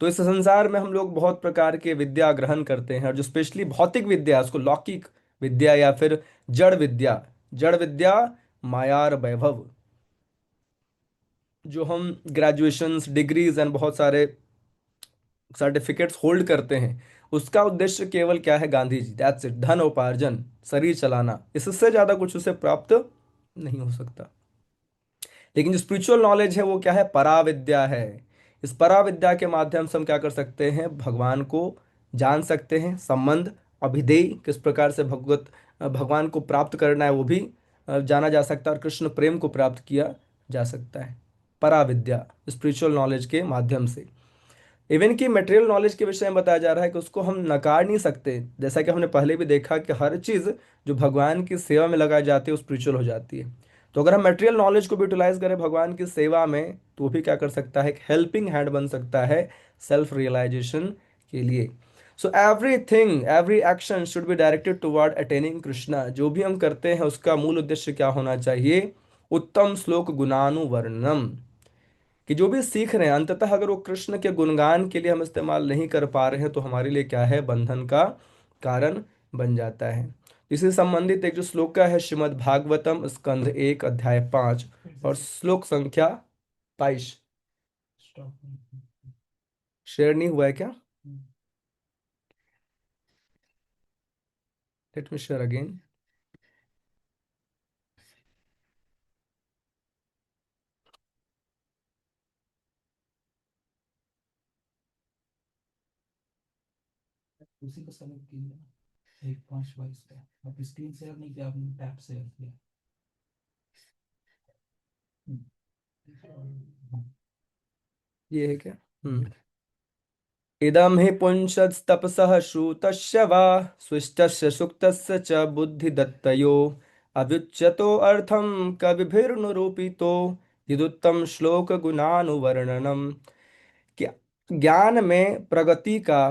तो इस संसार में हम लोग बहुत प्रकार के विद्या ग्रहण करते हैं, और जो स्पेशली भौतिक विद्या है उसको लौकिक विद्या या फिर जड़ विद्या, जड़ विद्या, मायार वैभव, जो हम ग्रेजुएशंस, डिग्रीज एंड बहुत सारे सर्टिफिकेट्स होल्ड करते हैं, उसका उद्देश्य केवल क्या है, गांधी जी, दैट्स इट, धन उपार्जन, शरीर चलाना, इससे ज्यादा कुछ उसे प्राप्त नहीं हो सकता। लेकिन जो स्पिरिचुअल नॉलेज है वो क्या है, पराविद्या है। इस पराविद्या के माध्यम से हम क्या कर सकते हैं, भगवान को जान सकते हैं। संबंध, अभिधेय, किस प्रकार से भगवान को प्राप्त करना है वो भी जाना जा सकता है, और कृष्ण प्रेम को प्राप्त किया जा सकता है पराविद्या, स्पिरिचुअल नॉलेज के माध्यम से। इवन कि मटेरियल नॉलेज के विषय में बताया जा रहा है कि उसको हम नकार नहीं सकते। जैसा कि हमने पहले भी देखा कि हर चीज़ जो भगवान की सेवा में लगाई जाती है वो स्पिरिचुअल हो जाती है। तो अगर हम मटेरियल नॉलेज को भी यूटिलाइज करें भगवान की सेवा में, तो वो भी क्या कर सकता है, एक हेल्पिंग हैंड बन सकता है सेल्फ रियलाइजेशन के लिए। So every thing, every action should be directed toward attaining Krishna. जो भी हम करते हैं उसका मूल उद्देश्य क्या होना चाहिए, उत्तम श्लोक गुणानुवर्णनम। कि जो भी सीख रहे हैं अंततः अगर वो कृष्ण के गुणगान के लिए हम इस्तेमाल नहीं कर पा रहे हैं, तो हमारे लिए क्या है, बंधन का कारण बन जाता है। इसी से संबंधित एक जो श्लोक है, श्रीमद् भागवतम स्कंध 1 अध्याय 5 और श्लोक संख्या 22। शेयर नहीं हुआ है क्या? Let me share again. उसी को सेलेक्ट कीजिए 1 5 22 पे। आप स्क्रीन शेयर नहीं किया, आपने टैब शेयर किया। ये है क्या? इदं हि पुंसस्तपसः श्रुतस्य वा स्विष्टस्य सुक्तस्य च बुद्धिदत्तयो अव्युच्यतो अर्थम कविभिर्नुरूपितो यदुत्तम श्लोक गुणानुवर्णनम। कि ज्ञान में प्रगति का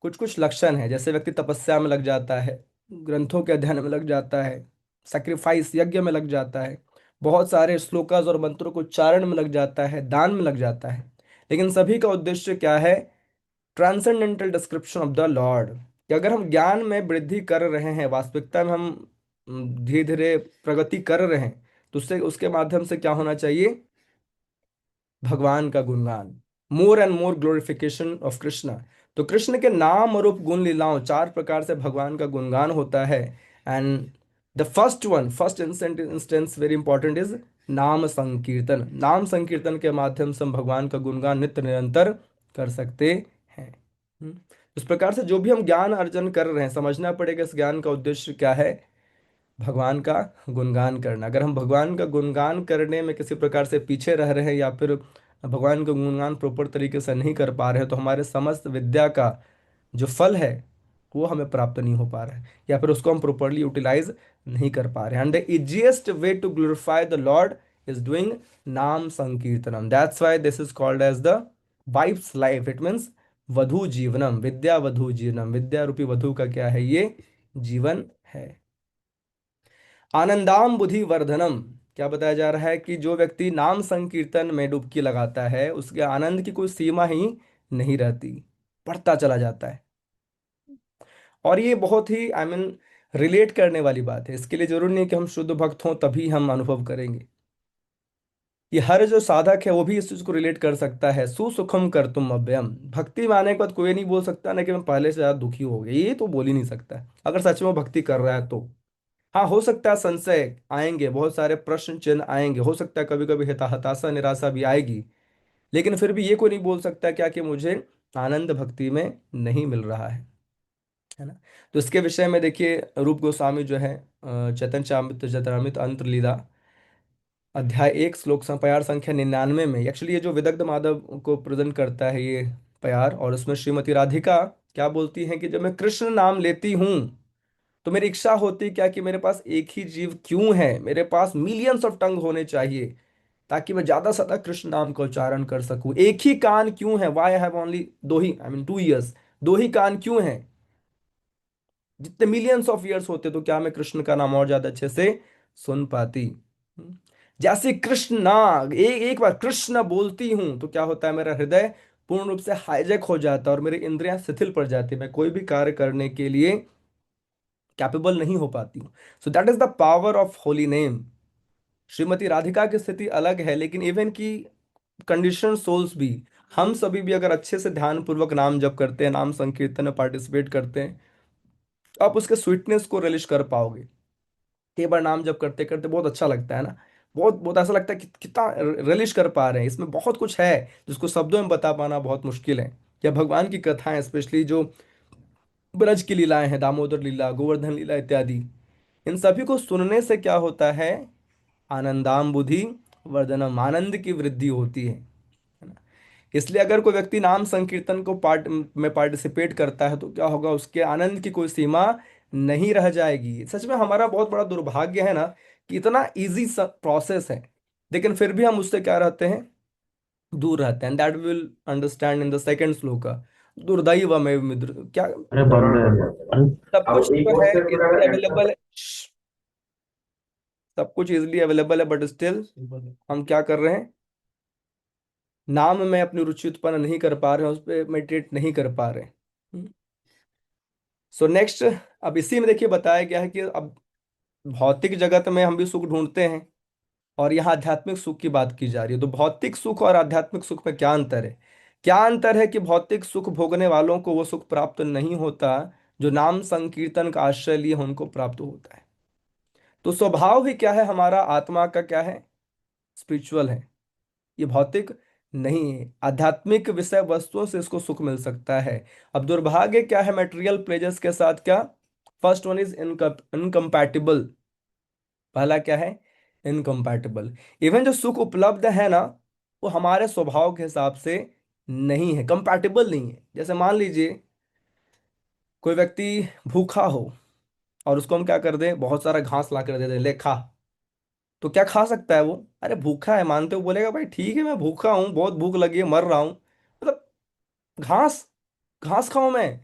कुछ कुछ लक्षण है। जैसे व्यक्ति तपस्या में लग जाता है, ग्रंथों के अध्ययन में लग जाता है, सैक्रिफाइस यज्ञ में लग जाता है, बहुत सारे श्लोकास और मंत्रों को उच्चारण में लग जाता है, दान में लग जाता है। लेकिन सभी का उद्देश्य क्या है? Transcendental description of the Lord. कि अगर हम ज्ञान में वृद्धि कर रहे हैं, वास्तविकता में हम धीरे धीरे प्रगति कर रहे हैं, तो उससे उसके माध्यम से क्या होना चाहिए? भगवान का गुणगान, more and more glorification of Krishna. तो कृष्ण के नाम रूप गुण लीलाओं, चार प्रकार से भगवान का गुणगान होता है। And the first instance very important is नाम संकीर्तन। नाम संकीर्तन के माध्यम से हम भगवान का गुणगान नित्य निरंतर कर सकते हैं। हम्म। इस प्रकार से जो भी हम ज्ञान अर्जन कर रहे हैं, समझना पड़ेगा इस ज्ञान का उद्देश्य क्या है। भगवान का गुणगान करना। अगर हम भगवान का गुणगान करने में किसी प्रकार से पीछे रह रहे हैं, या फिर भगवान का गुणगान प्रॉपर तरीके से नहीं कर पा रहे हैं, तो हमारे समस्त विद्या का जो फल है वो हमें प्राप्त नहीं हो पा रहा है, या फिर उसको हम प्रॉपरली यूटिलाइज नहीं कर पा रहे हैं। And the easiest way to glorify the lord is doing नाम संकीर्तनम। That's why this is called as the wife's life. It means वधु जीवनम, विद्या वधु जीवनम। विद्या रूपी वधु का क्या है? ये जीवन है। आनंदाम बुद्धि वर्धनम। क्या बताया जा रहा है? कि जो व्यक्ति नाम संकीर्तन में डुबकी लगाता है, उसके आनंद की कोई सीमा ही नहीं रहती, बढ़ता चला जाता है। और ये बहुत ही रिलेट करने वाली बात है। इसके लिए जरूरी नहीं कि हम शुद्ध भक्त हों तभी हम अनुभव करेंगे। ये हर जो साधक है वो भी इस चीज को रिलेट कर सकता है। सुसुखम कर तुम अव्ययम। भक्ति में आने के बाद कोई नहीं बोल सकता ना कि मैं पहले से ज्यादा दुखी हो गया, ये तो बोल ही नहीं सकता अगर सच में वो भक्ति कर रहा है तो। हाँ, हो सकता है संशय आएंगे, बहुत सारे प्रश्न चिन्ह आएंगे, हो सकता है कभी कभी हताशा निराशा भी आएगी, लेकिन फिर भी ये कोई नहीं बोल सकता क्या कि मुझे आनंद भक्ति में नहीं मिल रहा है ना। तो इसके विषय में देखिए, रूप गोस्वामी जो है चैतन्य चरित चरितामृत अंत लीला अध्याय 1 श्लोक प्यार संख्या 99 में, एक्चुअली ये जो विदग्ध माधव को प्रेजेंट करता है ये प्यार, और उसमें श्रीमती राधिका क्या बोलती हैं कि जब मैं कृष्ण नाम लेती हूँ तो मेरी इच्छा होती है क्या कि मेरे पास एक ही जीव क्यों है, मेरे पास मिलियंस ऑफ टंग होने चाहिए ताकि मैं ज्यादा से ज्यादा कृष्ण नाम का उच्चारण कर सकूं। एक ही कान क्यों है? वाई हैव ओनली दो ही, आई मीन 2 ईयर्स। दो ही कान क्यों हैं? जितने मिलियंस ऑफ ईयर्स होते तो क्या मैं कृष्ण का नाम और ज्यादा अच्छे से सुन पाती। हम्म। जैसे कृष्ण ना, एक बार कृष्ण बोलती हूं तो क्या होता है? मेरा हृदय पूर्ण रूप से हाईजैक हो जाता है और मेरी इंद्रियां शिथिल पड़ जाती है, मैं कोई भी कार्य करने के लिए कैपेबल नहीं हो पाती हूँ। सो that is the power of holy name. Shrimati Radhika की स्थिति अलग है, लेकिन इवन की कंडीशन सोल्स भी, हम सभी भी अगर अच्छे से ध्यान पूर्वक नाम जप करते हैं, नाम संकीर्तन में पार्टिसिपेट करते हैं, तो आप उसके स्वीटनेस को रिलिश कर पाओगे। कई बार नाम जप करते करते बहुत अच्छा लगता है ना, बहुत बहुत ऐसा लगता है कि कितना रिलिश कर पा रहे हैं, इसमें बहुत कुछ है जिसको शब्दों में बता पाना बहुत मुश्किल है। या भगवान की कथाएं, स्पेशली जो ब्रज की लीलाएं हैं, दामोदर लीला, गोवर्धन लीला इत्यादि, इन सभी को सुनने से क्या होता है? आनंदाम बुद्धि वर्धनम, आनंद की वृद्धि होती है ना। इसलिए अगर कोई व्यक्ति नाम संकीर्तन को पार्टिसिपेट करता है तो क्या होगा? उसके आनंद की कोई सीमा नहीं रह जाएगी। सच में हमारा बहुत बड़ा दुर्भाग्य है ना कि इतना इजी प्रोसेस है, लेकिन फिर भी हम उससे क्या रहते हैं? दूर रहते हैं। That will understand in the second श्लोक। दुर्दैव में मित्र क्या, अरे बंद है। अरे सब कुछ अब एक तो और है, स्टेप इजिली लगाया। अवेलेबल है, सब कुछ इजिली अवेलेबल है, बट स्टिल हम क्या कर रहे हैं? नाम में अपनी रुचि उत्पन्न नहीं कर पा रहे हैं, उस पर मेडिटेट नहीं कर पा रहे हैं। सो नेक्स्ट, अब इसी में देखिए बताया गया है कि अब भौतिक जगत में हम भी सुख ढूंढते हैं, और यहाँ आध्यात्मिक सुख की बात की जा रही है। तो भौतिक सुख और आध्यात्मिक सुख में क्या अंतर है? क्या अंतर है कि भौतिक सुख भोगने वालों को वो सुख प्राप्त नहीं होता जो नाम संकीर्तन का आश्रय लिए उनको प्राप्त होता है। तो स्वभाव ही क्या है? हमारा आत्मा का क्या है? स्पिरिचुअल है, ये भौतिक नहीं है। आध्यात्मिक विषय वस्तुओं से इसको सुख मिल सकता है। अब दुर्भाग्य क्या है मटेरियल प्लेजर्स के साथ? क्या? First one is incompatible. पहला क्या है? इनकम्पैटिबल। इवन जो सुख उपलब्ध है ना, वो हमारे स्वभाव के हिसाब से नहीं है, कंपैटिबल नहीं है। जैसे मान लीजिए कोई व्यक्ति भूखा हो और उसको हम क्या कर दें, बहुत सारा घास ला कर दे दें, ले खा। तो क्या खा सकता है वो? अरे भूखा है मानते हो, बोलेगा भाई ठीक है मैं भूखा हूँ, बहुत भूख लगी है, मर रहा हूँ, मतलब घास, घास खाऊं मैं।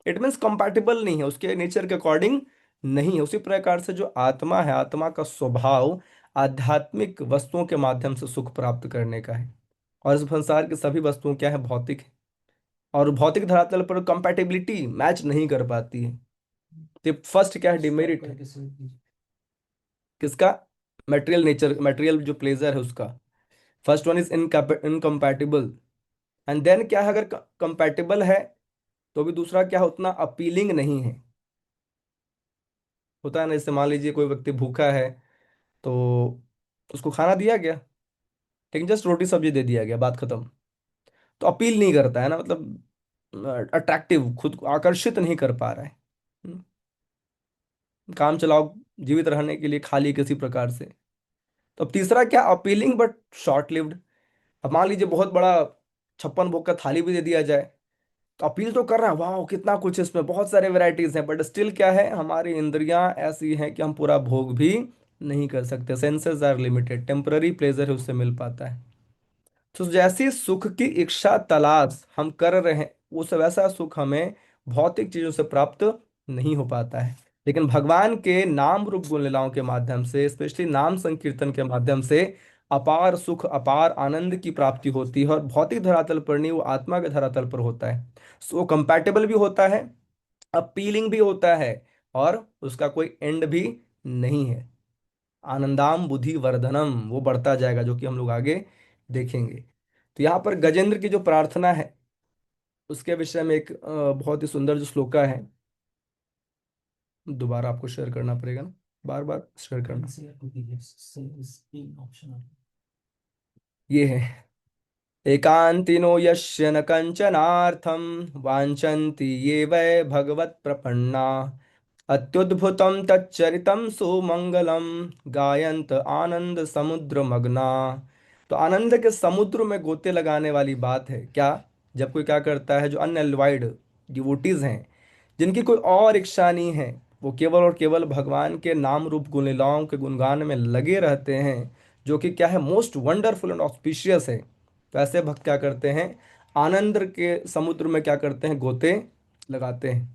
इट मीन्स कंपैटिबल नहीं है, उसके नेचर के अकॉर्डिंग नहीं है। उसी प्रकार से जो आत्मा है, आत्मा का स्वभाव आध्यात्मिक वस्तुओं के माध्यम से सुख प्राप्त करने का है। और इस संसार की सभी वस्तुएं क्या है, भौतिक है। और भौतिक धरातल पर कंपैटिबिलिटी मैच नहीं कर पाती है। तो फर्स्ट क्या है, स्टॉप डिमेरिट है। करके शुरू कीजिए। किसका? मटेरियल नेचर, मटेरियल जो प्लेजर है उसका। First one is incompatible. And then क्या है, अगर कंपैटिबल है तो भी दूसरा क्या है, उतना अपीलिंग नहीं है। होता है ना, जैसे मान लीजिए कोई व्यक्ति भूखा है, तो उसको खाना दिया गया, लेकिन जस्ट रोटी सब्जी दे दिया गया, बात खत्म। तो अपील नहीं करता है ना, मतलब अट्रैक्टिव, खुद को आकर्षित नहीं कर पा रहा है। काम चलाओ, जीवित रहने के लिए खा ली किसी प्रकार से। तो अब तीसरा क्या, अपीलिंग बट शॉर्ट लिव्ड। अब मान लीजिए बहुत बड़ा 56 भोग का थाली भी दे दिया जाए, तो अपील तो कर रहा है, वाह कितना कुछ है इसमें, बहुत सारे वैरायटीज हैं, बट स्टिल क्या है, हमारी इंद्रियां ऐसी हैं कि हम पूरा भोग भी नहीं कर सकते। Senses are limited, temporary pleasure है उससे मिल पाता है। तो जैसी सुख की इच्छा तलाश हम कर रहे हैं, उस वैसा सुख हमें भौतिक चीजों से प्राप्त नहीं हो पाता है। लेकिन भगवान के नाम रूप गुण लीलाओं के माध्यम से, स्पेशली नाम संकीर्तन के माध्यम से अपार सुख, अपार आनंद की प्राप्ति होती है। और भौतिक धरातल पर नहीं, वो आत्मा के धरातल पर होता है। सो वो कंपैटिबल भी होता है, अपीलिंग भी होता है, और उसका कोई एंड भी नहीं है। आनंदाम बुद्धि वर्धनम, वो बढ़ता जाएगा, जो कि हम लोग आगे देखेंगे। तो यहाँ पर गजेंद्र की जो प्रार्थना है, उसके विषय में एक बहुत ही सुंदर जो श्लोका है, दोबारा आपको शेयर करना पड़ेगा ना, बार बार शेयर एंड करना। शेयर टू दी से इज इन ऑप्शनल। ये है, एकांतिनो यस्य न कंचनार्थं वाञ्छन्ति ये वै भगवत्प्रपन्ना अत्युद्भुतं तच्चरितं सुमंगलम गायंत आनंद समुद्र मग्ना। तो आनंद के समुद्र में गोते लगाने वाली बात है क्या, जब कोई क्या करता है, जो अनएल्वाइड डिवोटीज हैं, जिनकी कोई और इच्छा नहीं है, वो केवल और केवल भगवान के नाम रूप गुण लीलाओं के गुणगान में लगे रहते हैं, जो कि क्या है, मोस्ट वंडरफुल एंड ऑस्पिशियस है। तो ऐसे भक्त क्या करते हैं, आनंद के समुद्र में क्या करते हैं, गोते लगाते हैं।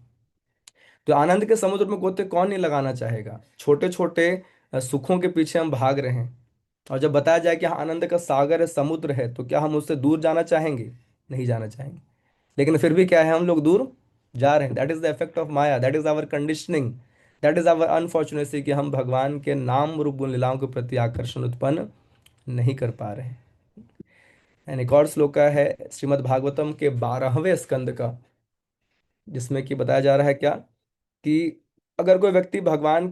तो आनंद के समुद्र में गोते कौन नहीं लगाना चाहेगा? छोटे छोटे सुखों के पीछे हम भाग रहे हैं, और जब बताया जाए कि हाँ आनंद का सागर है, समुद्र है, तो क्या हम उससे दूर जाना चाहेंगे? नहीं जाना चाहेंगे। लेकिन फिर भी क्या है, हम लोग दूर जा रहे हैं। That is the effect of maya, that is our conditioning, that is our unfortunacy, कि हम भगवान के नाम रूप गुण लीलाओं के प्रति आकर्षण उत्पन्न नहीं कर पा रहे हैं। एंड एक और श्लोक है श्रीमद् भागवतम के 12वें स्कंद का, जिसमें कि बताया जा रहा है क्या, कि अगर कोई व्यक्ति भगवान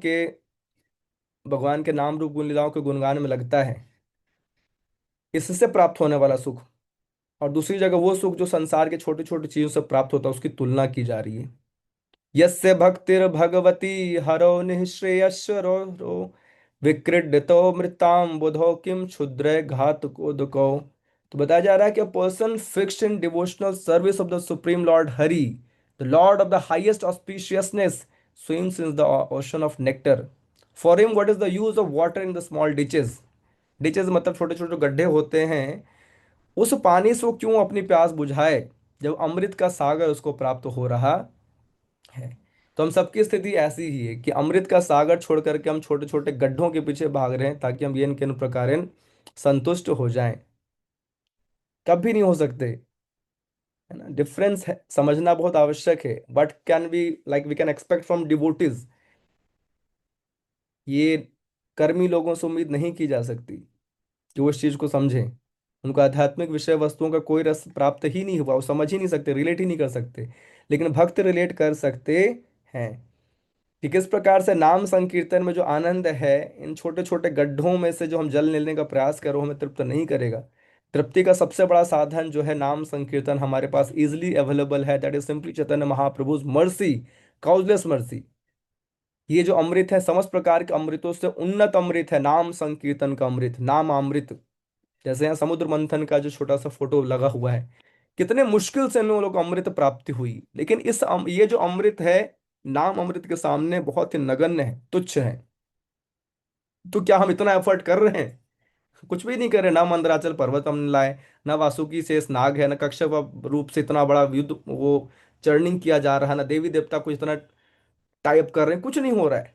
के नाम रूप गुण लीलाओं के गुणगान में लगता है, इससे प्राप्त होने वाला सुख, और दूसरी जगह वो सुख जो संसार के छोटे छोटे चीजों से प्राप्त होता है, उसकी तुलना की जा रही है। यस्य भक्तिर्भगवती हरो निःश्रेयस्वरो रो विक्रीडितो मृताम बुधो किम क्षुद्र घातकोदको। तो बताया जा रहा है कि a person fixed in devotional service of the supreme Lord Hari, the Lord of the highest auspiciousness, swims in the ocean of nectar. For him, what is the use of water in the small ditches? डिचेज मतलब छोटे छोटे गड्ढे होते हैं, उस पानी से वो क्यों अपनी प्यास बुझाए, जब अमृत का सागर उसको प्राप्त हो रहा है। तो हम सबकी स्थिति ऐसी ही है कि अमृत का सागर छोड़ करके हम छोटे छोटे गड्ढों के पीछे भाग रहे हैं, ताकि हम ये किन प्रकार संतुष्ट हो जाएं। कभी नहीं हो सकते, है ना, डिफरेंस है, समझना बहुत आवश्यक है। But can be like we can expect from devotees, ये कर्मी लोगों से उम्मीद नहीं की जा सकती कि वो इस चीज को समझें। उनको आध्यात्मिक विषय वस्तुओं का कोई रस प्राप्त ही नहीं हुआ, वो समझ ही नहीं सकते, रिलेट ही नहीं कर सकते। लेकिन भक्त रिलेट कर सकते हैं, कि किस प्रकार से नाम संकीर्तन में जो आनंद है, इन छोटे छोटे गड्ढों में से जो हम जल लेने का प्रयास करो, हमें तृप्त नहीं करेगा। तृप्ति का सबसे बड़ा साधन जो है नाम संकीर्तन, हमारे पास इजिली अवेलेबल है, that is simply Chaitanya Mahaprabhu's mercy, causeless mercy. ये जो अमृत है, समस्त प्रकार के अमृतों से उन्नत अमृत है नाम संकीर्तन का अमृत, नाम अमृत। जैसे यहाँ समुद्र मंथन का जो छोटा सा फोटो लगा हुआ है, कितने मुश्किल से इन लोगों को अमृत प्राप्ति हुई, लेकिन ये जो अमृत है, नाम अमृत के सामने बहुत ही नगण्य है, तुच्छ है। तो क्या हम इतना एफर्ट कर रहे हैं? कुछ भी नहीं कर रहे। ना मंदराचल पर्वत हमने लाए, ना वासुकी शेष नाग है, ना कच्छप रूप से इतना बड़ा युद्ध वो चर्निंग किया जा रहा है, ना देवी देवता को इतना टाइप कर रहे हैं, कुछ नहीं हो रहा है।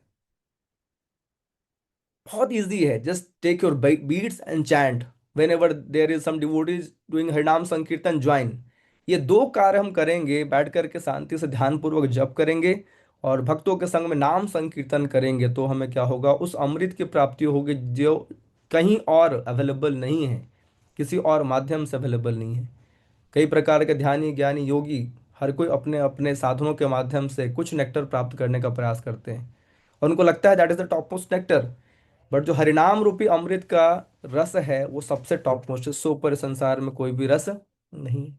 बहुत इजी है, just take your beads and chant whenever there is some devotees doing हरिनाम संकीर्तन ज्वाइन। ये दो कार्य हम करेंगे, बैठ करके शांति से ध्यान पूर्वक जप करेंगे और भक्तों के संग में नाम संकीर्तन करेंगे, तो हमें क्या होगा, उस अमृत की प्राप्ति होगी जो कहीं और अवेलेबल नहीं है, किसी और माध्यम से अवेलेबल नहीं है। कई प्रकार के ध्यानी ज्ञानी योगी हर कोई अपने अपने साधनों के माध्यम से कुछ नेक्टर प्राप्त करने का प्रयास करते हैं और उनको लगता है that is the top most nectar. But जो हरिनाम रूपी अमृत का रस है वो सबसे टॉप मोस्ट है, सो ऊपर इस संसार में कोई भी रस नहीं।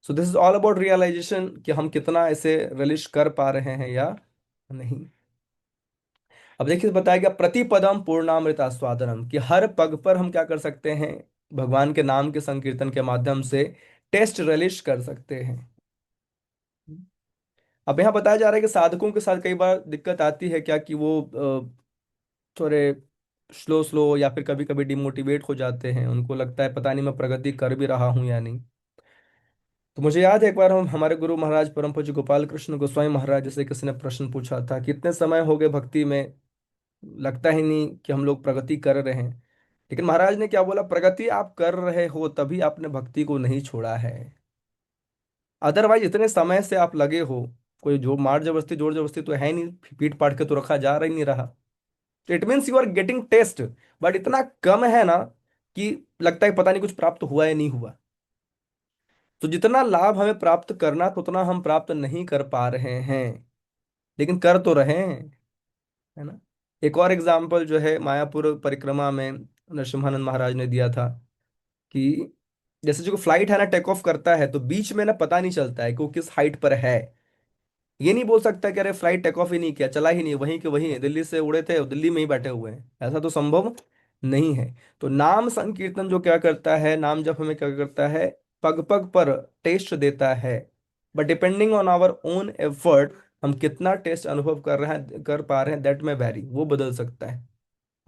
So this is all about realization कि हम कितना इसे रिलिश कर पा रहे हैं या नहीं। अब देखिए बताया गया प्रतिपदम पूर्णामृत आस्वादनम, कि हर पग पर हम क्या कर सकते हैं, भगवान के नाम के संकीर्तन के माध्यम से टेस्ट रिलिश कर सकते हैं। अब यहाँ बताया जा रहा है कि साधकों के साथ कई बार दिक्कत आती है क्या, कि वो थोड़े स्लो स्लो या फिर कभी कभी डिमोटिवेट हो जाते हैं, उनको लगता है पता नहीं मैं प्रगति कर भी रहा हूँ या नहीं। तो मुझे याद है एक बार हम हमारे गुरु महाराज परम पूज्य गोपाल कृष्ण गोस्वामी महाराज जैसे किसी ने प्रश्न पूछा था, कितने समय हो गए भक्ति में, लगता ही नहीं कि हम लोग प्रगति कर रहे हैं। लेकिन महाराज ने क्या बोला, प्रगति आप कर रहे हो तभी आपने भक्ति को नहीं छोड़ा है, अदरवाइज इतने समय से आप लगे हो, कोई जो मार जबरदस्ती जोर जबरदस्ती तो है नहीं, पीट पाट के तो रखा जा रहा ही नहीं रहा। It means you are getting taste, but इतना कम है ना कि लगता है पता नहीं कुछ प्राप्त हुआ या नहीं हुआ। तो जितना लाभ हमें प्राप्त करना था उतना हम प्राप्त नहीं कर पा रहे हैं, लेकिन कर तो रहे हैं, है ना। एक और एग्जाम्पल जो है मायापुर परिक्रमा में नरसिम्हानंद महाराज ने दिया था, कि जैसे जो फ्लाइट है ना टेक ऑफ करता है तो बीच में ना पता नहीं चलता है कि वो किस हाइट पर है। ये नहीं बोल सकता कि अरे फ्लाइट टेक ऑफ ही नहीं किया, चला ही नहीं, वहीं के वहीं है, दिल्ली से उड़े थे दिल्ली में ही बैठे हुए हैं, ऐसा तो संभव नहीं है। तो नाम संकीर्तन जो क्या करता है, नाम जब हमें क्या करता है, पग पग पर टेस्ट देता है, but depending on our own effort हम कितना टेस्ट अनुभव कर रहे हैं, कर पा रहे हैं, दैट में वैरी, वो बदल सकता है।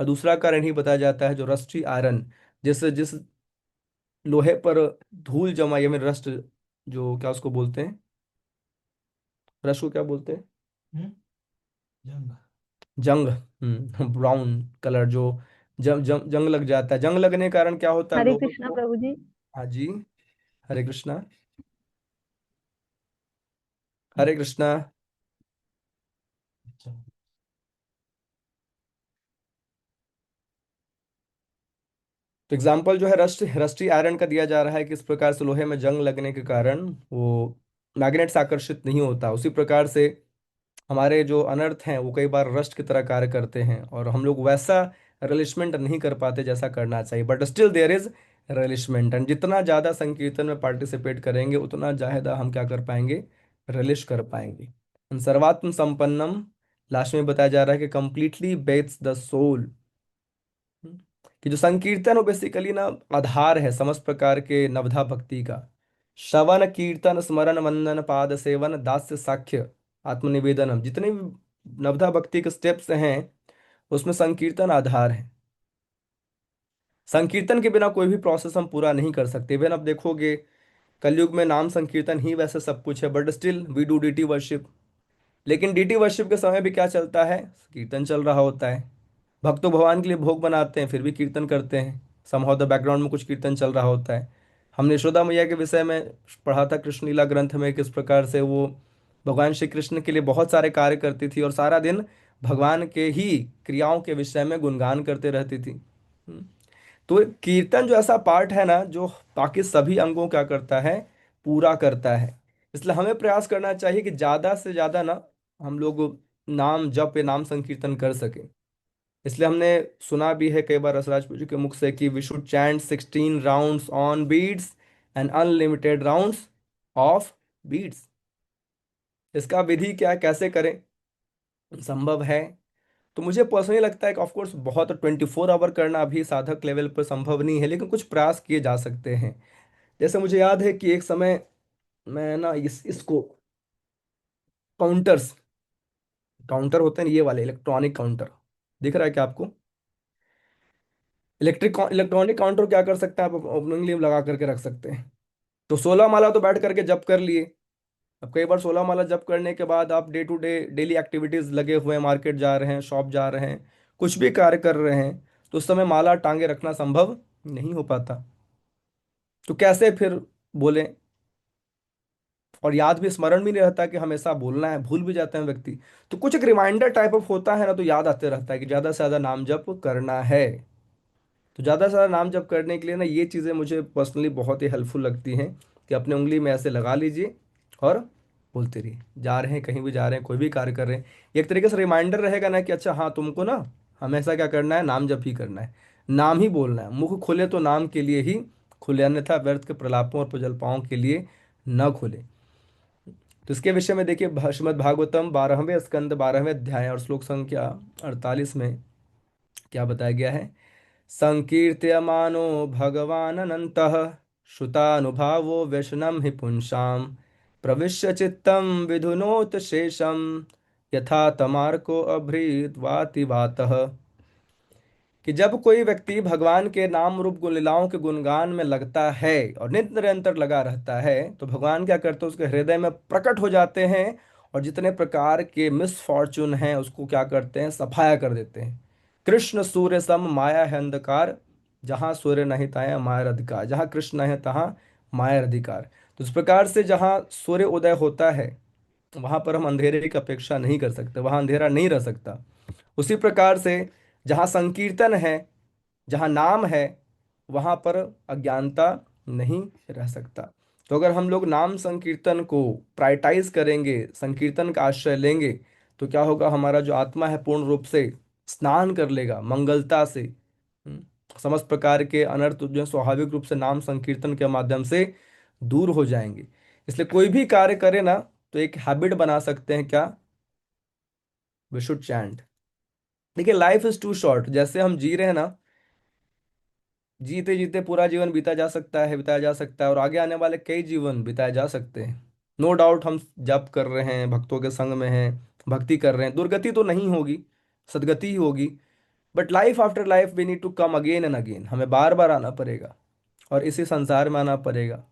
और दूसरा कारण ही बताया जाता है जो रस्टी आयरन, जिस जिस लोहे पर धूल जमा या फिर रस्ट, जो क्या उसको बोलते हैं, रस्ट को क्या बोलते हैं, हम्म। जंग। जंग, ब्राउन कलर जो जंग लग जाता है, जंग लगने के कारण क्या होता है हरे लोगों कृष्णा को। प्रभु जी। हाँ जी, हरे कृष्णा, हरे कृष्णा। अच्छा। तो एग्जाम्पल जो है रस्टी आयरन का दिया जा रहा है कि इस प्रकार से लोहे में जंग लगने के कारण वो मैग्नेट से आकर्षित नहीं होता, उसी प्रकार से हमारे जो अनर्थ हैं वो कई बार रस्ट की तरह कार्य करते हैं और हम लोग वैसा रिलिशमेंट नहीं कर पाते जैसा करना चाहिए, but still there is relishment, and जितना ज़्यादा संकीर्तन में पार्टिसिपेट करेंगे उतना ज़्यादा हम क्या कर पाएंगे, रिलिश कर पाएंगे। सर्वात्म संपन्नम, लास्ट में बताया जा रहा है कि कंप्लीटली बेथ्स द सोल, कि जो संकीर्तन वो बेसिकली ना आधार है समस्त प्रकार के नवधा भक्ति का। श्रवण कीर्तन स्मरण वंदन पाद सेवन दास्य साख्य आत्मनिवेदनम, जितने भी नवधा भक्ति के स्टेप्स हैं उसमें संकीर्तन आधार है। संकीर्तन के बिना कोई भी प्रोसेस हम पूरा नहीं कर सकते। इवन आप देखोगे कलयुग में नाम संकीर्तन ही वैसे सब कुछ है, but still we do deity worship. लेकिन डीटी वर्शिप के समय भी क्या चलता है, कीर्तन चल रहा होता है। भक्त तो भगवान के लिए भोग बनाते हैं फिर भी कीर्तन करते हैं, समहाउ द बैकग्राउंड में कुछ कीर्तन चल रहा होता है। हमने यशोदा मैया के विषय में पढ़ा था कृष्ण लीला ग्रंथ में, किस प्रकार से वो भगवान श्री कृष्ण के लिए बहुत सारे कार्य करती थी और सारा दिन भगवान के ही क्रियाओं के विषय में गुणगान करते रहती थी। तो कीर्तन जो ऐसा पार्ट है ना जो बाकी सभी अंगों क्या करता है, पूरा करता है। इसलिए हमें प्रयास करना चाहिए कि ज़्यादा से ज़्यादा ना हम लोग नाम जप या नाम संकीर्तन कर सके। इसलिए हमने सुना भी है कई बार रसराज जी के मुख से कि we should chant 16 rounds on beads and unlimited rounds of beads. इसका विधि क्या, कैसे करें, संभव है। तो मुझे पर्सनली लगता है कि ऑफकोर्स बहुत 24 आवर करना अभी साधक लेवल पर संभव नहीं है, लेकिन कुछ प्रयास किए जा सकते हैं। जैसे मुझे याद है कि एक समय मैं ना इसको काउंटर्स काउंटर होते हैं ये वाले इलेक्ट्रॉनिक काउंटर, दिख रहा है क्या आपको? इलेक्ट्रॉनिक काउंटर क्या कर सकते हैं आप? अपने लिए लगा करके रख सकते हैं। तो 16 माला तो बैठ करके जप कर लिए। अब कई बार 16 माला जप करने के बाद आप day to day daily activities लगे हुए हैं, मार्केट जा रहे हैं, शॉप जा रहे हैं, कुछ भी कार्य कर रहे हैं, तो उस समय माला टांगे रखना संभव नहीं हो पाता। तो कैसे फिर बोले? और याद भी, स्मरण भी नहीं रहता कि हमेशा बोलना है, भूल भी जाते हैं व्यक्ति। तो कुछ एक रिमाइंडर टाइप ऑफ होता है ना, तो याद आते रहता है कि ज्यादा से ज्यादा नाम जप करना है। तो ज़्यादा से ज़्यादा नाम जप करने के लिए ना ये चीज़ें मुझे पर्सनली बहुत ही हेल्पफुल लगती हैं कि अपने उंगली में ऐसे लगा लीजिए और बोलते रहिए। जा रहे हैं, कहीं भी जा रहे हैं, कोई भी कार्य कर रहे हैं, एक तरीके से रिमाइंडर रहेगा ना कि अच्छा हाँ, तुमको ना हमेशा क्या करना है, नाम जप ही करना है, नाम ही बोलना है। मुख खुले तो नाम के लिए ही खुले, अन्यथा व्यर्थ के प्रलापों और प्रजल्पाओं के लिए न खुले। तो इसके विषय में देखिए, श्रीमद् भागवतम 12वें स्कंद 12वें अध्याय और श्लोक संख्या 48 में क्या बताया गया है। संकीर्त्यमानो भगवानन्तः श्रुतानुभावो व्यसनं हि पुंसां प्रविश्य चित्तं विधुनोत शेषं यथा तमार्को अभ्रीत वातः। कि जब कोई व्यक्ति भगवान के नाम रूप गुण लीलाओं के गुणगान में लगता है और नित्य निरंतर लगा रहता है, तो भगवान क्या करते हैं, उसके हृदय में प्रकट हो जाते हैं और जितने प्रकार के मिसफॉर्चून हैं उसको क्या करते हैं, सफाया कर देते हैं। कृष्ण सूर्य सम माया है अंधकार, जहाँ सूर्य नहीं तहाँ माया अधिकार, जहाँ कृष्ण है तहाँ माया अधिकार। तो इस प्रकार से जहाँ सूर्य उदय होता है वहां पर हम अंधेरे की अपेक्षा नहीं कर सकते, वहां अंधेरा नहीं रह सकता। उसी प्रकार से जहाँ संकीर्तन है, जहाँ नाम है, वहाँ पर अज्ञानता नहीं रह सकता। तो अगर हम लोग नाम संकीर्तन को प्रायोरिटाइज करेंगे, संकीर्तन का आश्रय लेंगे, तो क्या होगा, हमारा जो आत्मा है पूर्ण रूप से स्नान कर लेगा मंगलता से। समस्त प्रकार के अनर्थ जो है स्वाभाविक रूप से नाम संकीर्तन के माध्यम से दूर हो जाएंगे। इसलिए कोई भी कार्य करे ना, तो एक हैबिट बना सकते हैं क्या, वी शुड चैंट। देखिए, लाइफ इज टू शॉर्ट, जैसे हम जी रहे हैं ना, जीते जीते पूरा जीवन बीता जा सकता है, बिताया जा सकता है, और आगे आने वाले कई जीवन बिताए जा सकते हैं। नो डाउट हम जप कर रहे हैं, भक्तों के संग में हैं, भक्ति कर रहे हैं, दुर्गति तो नहीं होगी, सदगति ही होगी। But life after life we need to come again and again, हमें बार बार आना पड़ेगा और इसी संसार में आना पड़ेगा।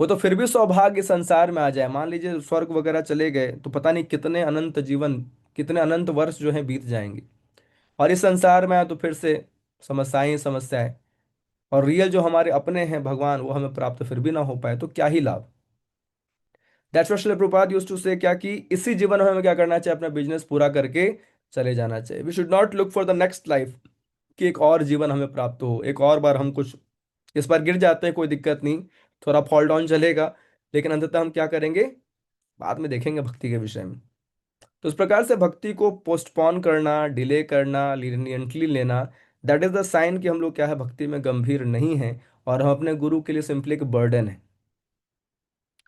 वो तो फिर भी सौभाग्य संसार में आ जाए, मान लीजिए स्वर्ग वगैरह चले गए, तो पता नहीं कितने अनंत जीवन, कितने अनंत वर्ष जो है बीत जाएंगे। और इस संसार में आए तो फिर से समस्याएं ही समस्याएं, और रियल जो हमारे अपने हैं भगवान, वो हमें प्राप्त फिर भी ना हो पाए तो क्या ही लाभ। That's what Srila Prabhupada used to say, क्या कि इसी जीवन में हमें क्या करना चाहिए, अपना बिजनेस पूरा करके चले जाना चाहिए। We should not look for the next life, कि एक और जीवन हमें प्राप्त हो, एक और बार हम कुछ, इस बार गिर जाते हैं कोई दिक्कत नहीं, थोड़ा फॉल डाउन चलेगा, लेकिन अंततः हम क्या करेंगे, बाद में देखेंगे भक्ति के विषय में। तो इस प्रकार से भक्ति को पोस्टपोन करना, डिले करना, लीनियंटली लेना, दैट इज द साइन कि हम लोग क्या है, भक्ति में गंभीर नहीं है, और हम अपने गुरु के लिए सिंपली एक बर्डन है।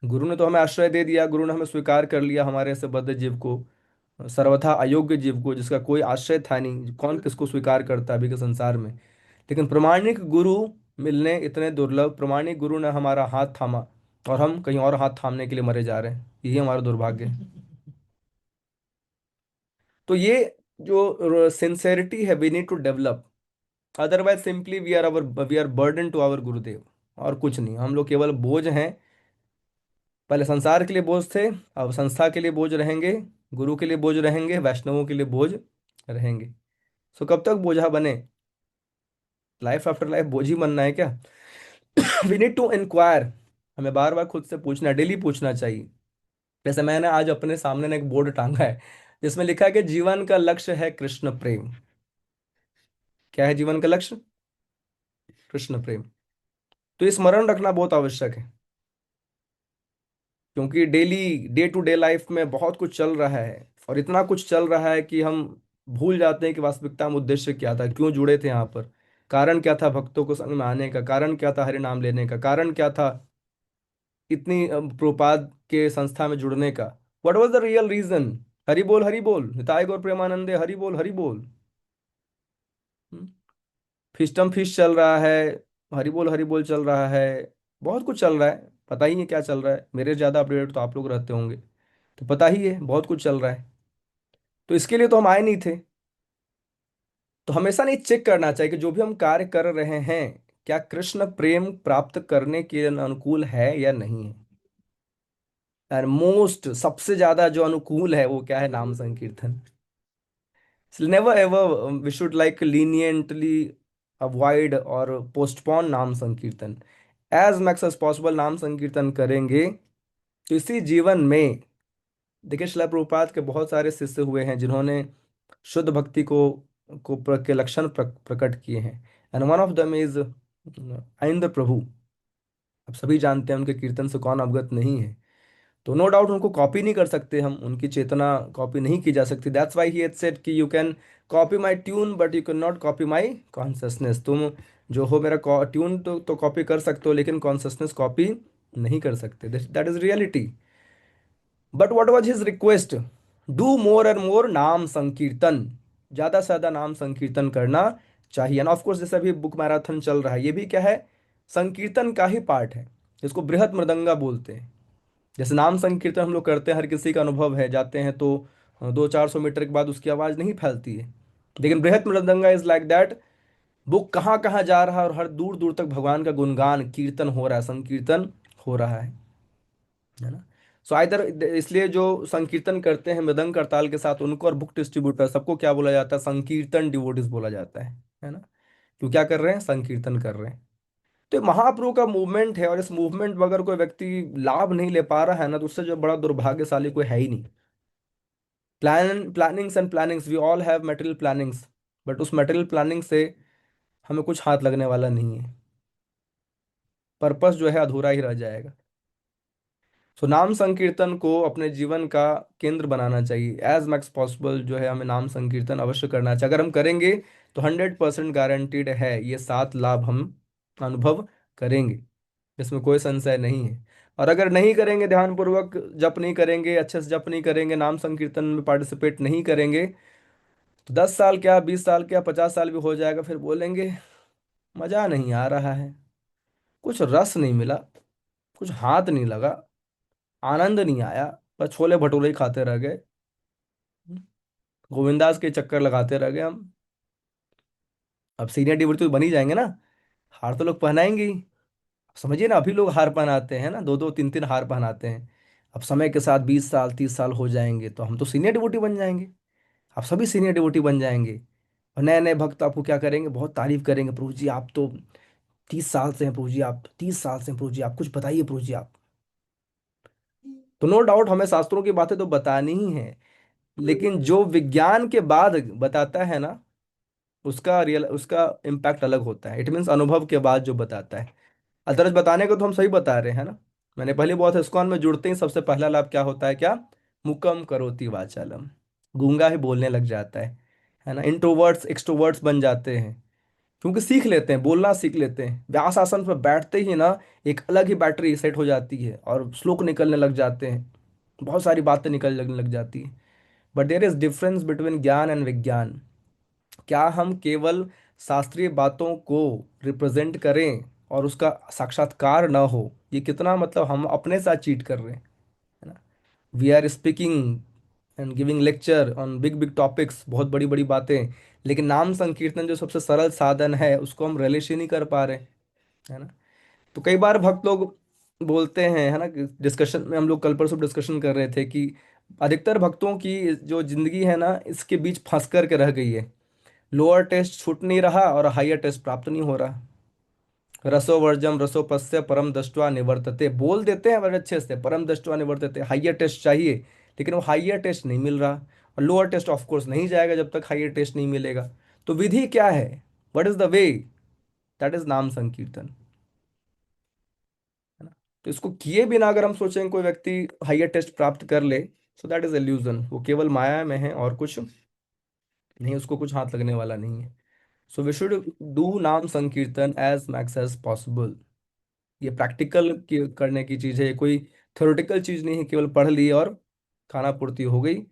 गुरु ने तो हमें आश्रय दे दिया, गुरु ने हमें स्वीकार कर लिया हमारे से बद्ध जीव को, सर्वथा अयोग्य जीव को, जिसका कोई आश्रय था नहीं, कौन किसको स्वीकार करता है अभी के संसार में। लेकिन प्रमाणिक गुरु मिलने इतने दुर्लभ, प्रमाणिक गुरु ने हमारा हाथ थामा और हम कहीं और हाथ थामने के लिए मरे जा रहे हैं, यही हमारा दुर्भाग्य है। तो ये जो सिंसेरिटी है we need to develop, otherwise simply we are burden to our Gurudev, और कुछ नहीं, हम लोग केवल बोझ हैं। पहले संसार के लिए बोझ थे, अब संस्था के लिए बोझ रहेंगे, गुरु के लिए बोझ रहेंगे, वैष्णवों के लिए बोझ रहेंगे। सो कब तक बोझा बने, लाइफ आफ्टर लाइफ बोझ ही बनना है क्या? वी नीड टू इंक्वायर, हमें बार बार खुद से पूछना, डेली पूछना चाहिए। जैसे मैंने आज अपने सामने ना एक बोर्ड टांगा है जिसमें लिखा है कि जीवन का लक्ष्य है कृष्ण प्रेम। क्या है जीवन का लक्ष्य? कृष्ण प्रेम। तो ये स्मरण रखना बहुत आवश्यक है, क्योंकि daily day to day life में बहुत कुछ चल रहा है, और इतना कुछ चल रहा है कि हम भूल जाते हैं कि वास्तविकता में उद्देश्य क्या था, क्यों जुड़े थे यहाँ पर, कारण क्या था भक्तों को संग में आने का, कारण क्या था हरि नाम लेने का, कारण क्या था इतनी प्रभुपाद के संस्था में जुड़ने का। What was the real reason? Hari बोल निताय गौर प्रेमानंदे, हरि बोल हरि बोल। फिस्टम फिश चल रहा है, हरि बोल चल रहा है, बहुत कुछ चल रहा है, पता ही नहीं क्या चल रहा है, मेरे ज़्यादा अपडेट तो आप लोग रहते होंगे, तो पता ही है बहुत कुछ चल रहा है। तो इसके लिए तो हम आए नहीं थे। तो हमेशा नहीं चेक करना चाहिए कि जो भी हम कार्य कर रहे हैं, क्या कृष्ण प्रेम प्राप्त करने के अनुकूल है या नहीं है। और मोस्ट सबसे ज्यादा जो अनुकूल है वो क्या है, नाम संकीर्तन। Never ever we should like leniently avoid और पोस्टपोन नाम संकीर्तन। एज मैक्स एज पॉसिबल नाम संकीर्तन करेंगे तो इसी जीवन में। देखिए शिला प्रभुपाद के बहुत सारे शिष्य हुए हैं जिन्होंने शुद्ध भक्ति के लक्षण प्रकट किए हैं। And one of them is Aindra Prabhu. अब सभी जानते हैं, उनके कीर्तन से कौन अवगत नहीं है। तो नो डाउट उनको कॉपी नहीं कर सकते हम, उनकी चेतना कॉपी नहीं की जा सकती। That's why he had said कि you can copy my tune but you can not copy my consciousness. तुम जो हो मेरा ट्यून तो कॉपी कर सकते हो, लेकिन कॉन्शसनेस कॉपी नहीं कर सकते। That is reality. But what was his request, do more and more नाम संकीर्तन। ज्यादा से ज्यादा नाम संकीर्तन करना चाहिए। एंड ऑफ कोर्स जैसे अभी बुक मैराथन चल रहा है, ये भी क्या है, संकीर्तन का ही पार्ट है। इसको बृहत मृदंगा बोलते हैं। जैसे नाम संकीर्तन हम लोग करते हैं, हर किसी का अनुभव है, जाते हैं तो 200-400 मीटर के बाद उसकी आवाज़ नहीं फैलती है। लेकिन बृहत मृदंगा इज लाइक दैट। वो कहाँ कहाँ जा रहा है और हर दूर दूर तक भगवान का गुणगान कीर्तन हो रहा है, संकीर्तन हो रहा है ना। सो आइदर, इसलिए जो संकीर्तन करते हैं मृदंग करताल के साथ, उनको और बुक डिस्ट्रीब्यूटर सबको क्या बोला जाता है, संकीर्तन डिवोटिस बोला जाता है ना। क्यों क्या कर रहे हैं, संकीर्तन कर रहे हैं। तो ये महाप्रभु का मूवमेंट है, और इस मूवमेंट में अगर कोई व्यक्ति लाभ नहीं ले पा रहा है ना, तो उससे जो बड़ा दुर्भाग्यशाली कोई है ही नहीं। Plannings and plannings, we all have material plannings, but उस मटेरियल प्लानिंग से हमें कुछ हाथ लगने वाला नहीं है। पर्पस जो है अधूरा ही रह जाएगा। सो नाम संकीर्तन को अपने जीवन का केंद्र बनाना चाहिए। एज मैक्स पॉसिबल जो है हमें नाम संकीर्तन अवश्य करना चाहिए। अगर हम करेंगे तो 100% गारंटीड है ये 7 लाभ हम अनुभव करेंगे। इसमें कोई संशय नहीं है। और अगर नहीं करेंगे, ध्यानपूर्वक जप नहीं करेंगे, अच्छे से जप नहीं करेंगे, नाम संकीर्तन में पार्टिसिपेट नहीं करेंगे, तो 10 साल क्या, 20 साल क्या, 50 साल भी हो जाएगा, फिर बोलेंगे मजा नहीं आ रहा है, कुछ रस नहीं मिला, कुछ हाथ नहीं लगा, आनंद नहीं आया, बस छोले भटूरे ही खाते रह गए, गोविंदास के चक्कर लगाते रह गए हम। अब सीनियर डिवोटी तो बन ही जाएंगे ना, हार तो लोग पहनाएंगे ही। समझिए ना, अभी लोग हार पहनाते हैं ना, 2-2 3-3 हार पहनाते हैं। अब समय के साथ 20 साल 30 साल हो जाएंगे तो हम तो सीनियर डिवोटी बन जाएंगे। आप सभी सीनियर डिवोटी बन जाएंगे। और नए नए भक्त आपको क्या करेंगे, बहुत तारीफ करेंगे, प्रभु जी आप तो 30 साल से हैं, प्रभु जी आप 30 साल से हैं, प्रभु जी आप कुछ बताइए, प्रभु जी आप। तो नो डाउट हमें शास्त्रों की बातें तो बतानी ही है, लेकिन जो विज्ञान के बाद बताता है ना, उसका इम्पैक्ट अलग होता है। इट मीन्स अनुभव के बाद जो बताता है। अदरस बताने को तो हम सही बता रहे हैं ना। मैंने पहले बहुत इस्कॉन में जुड़ते ही सबसे पहला लाभ क्या होता है, क्या, मुकम करोति वाचालम। गूंगा ही बोलने लग जाता है ना। इंट्रोवर्ट्स एक्सट्रोवर्ट्स बन जाते हैं, क्योंकि सीख लेते हैं, बोलना सीख लेते हैं। व्यास आसन पर बैठते ही ना एक अलग ही बैटरी सेट हो जाती है और श्लोक निकलने लग जाते हैं, बहुत सारी बातें निकलने लग जाती है। But there is difference between ज्ञान एंड विज्ञान। क्या हम केवल शास्त्रीय बातों को रिप्रेजेंट करें और उसका साक्षात्कार ना हो, ये कितना मतलब हम अपने साथ चीट कर रहे हैं, है ना। We are speaking and giving lecture on big big topics, बहुत बड़ी बड़ी बातें, लेकिन नाम संकीर्तन जो सबसे सरल साधन है उसको हम रिलेश ही नहीं कर पा रहे, है ना। तो कई बार भक्त लोग बोलते हैं, है ना, डिस्कशन में हम लोग कल परसों डिस्कशन कर रहे थे कि अधिकतर भक्तों की जो जिंदगी है ना, इसके बीच फंस कर के रह गई है। लोअर टेस्ट छूट नहीं रहा और हायर टेस्ट प्राप्त नहीं हो रहा। रसो वर्जम रसोपस्य परम दृष्ट्वा निवर्तते बोल देते हैं बड़े अच्छे से, परम दृष्ट्वा निवर्तते, हायर टेस्ट चाहिए, लेकिन वो हायर टेस्ट नहीं मिल रहा। और लोअर टेस्ट ऑफ कोर्स नहीं जाएगा जब तक हायर टेस्ट नहीं मिलेगा। तो विधि क्या है, what is the way, that is नाम संकीर्तन, है ना। तो इसको किए बिना अगर हम सोचें कोई व्यक्ति हायर टेस्ट प्राप्त कर ले, सो दैट इज इल्यूजन, वो केवल माया में है और कुछ नहीं, उसको कुछ हाथ लगने वाला नहीं है। सो वी शुड डू नाम संकीर्तन एज मैक्स एज पॉसिबल। ये प्रैक्टिकल करने की चीज़ है, ये कोई थ्योरेटिकल चीज़ नहीं है, केवल पढ़ ली और खाना पूर्ति हो गई,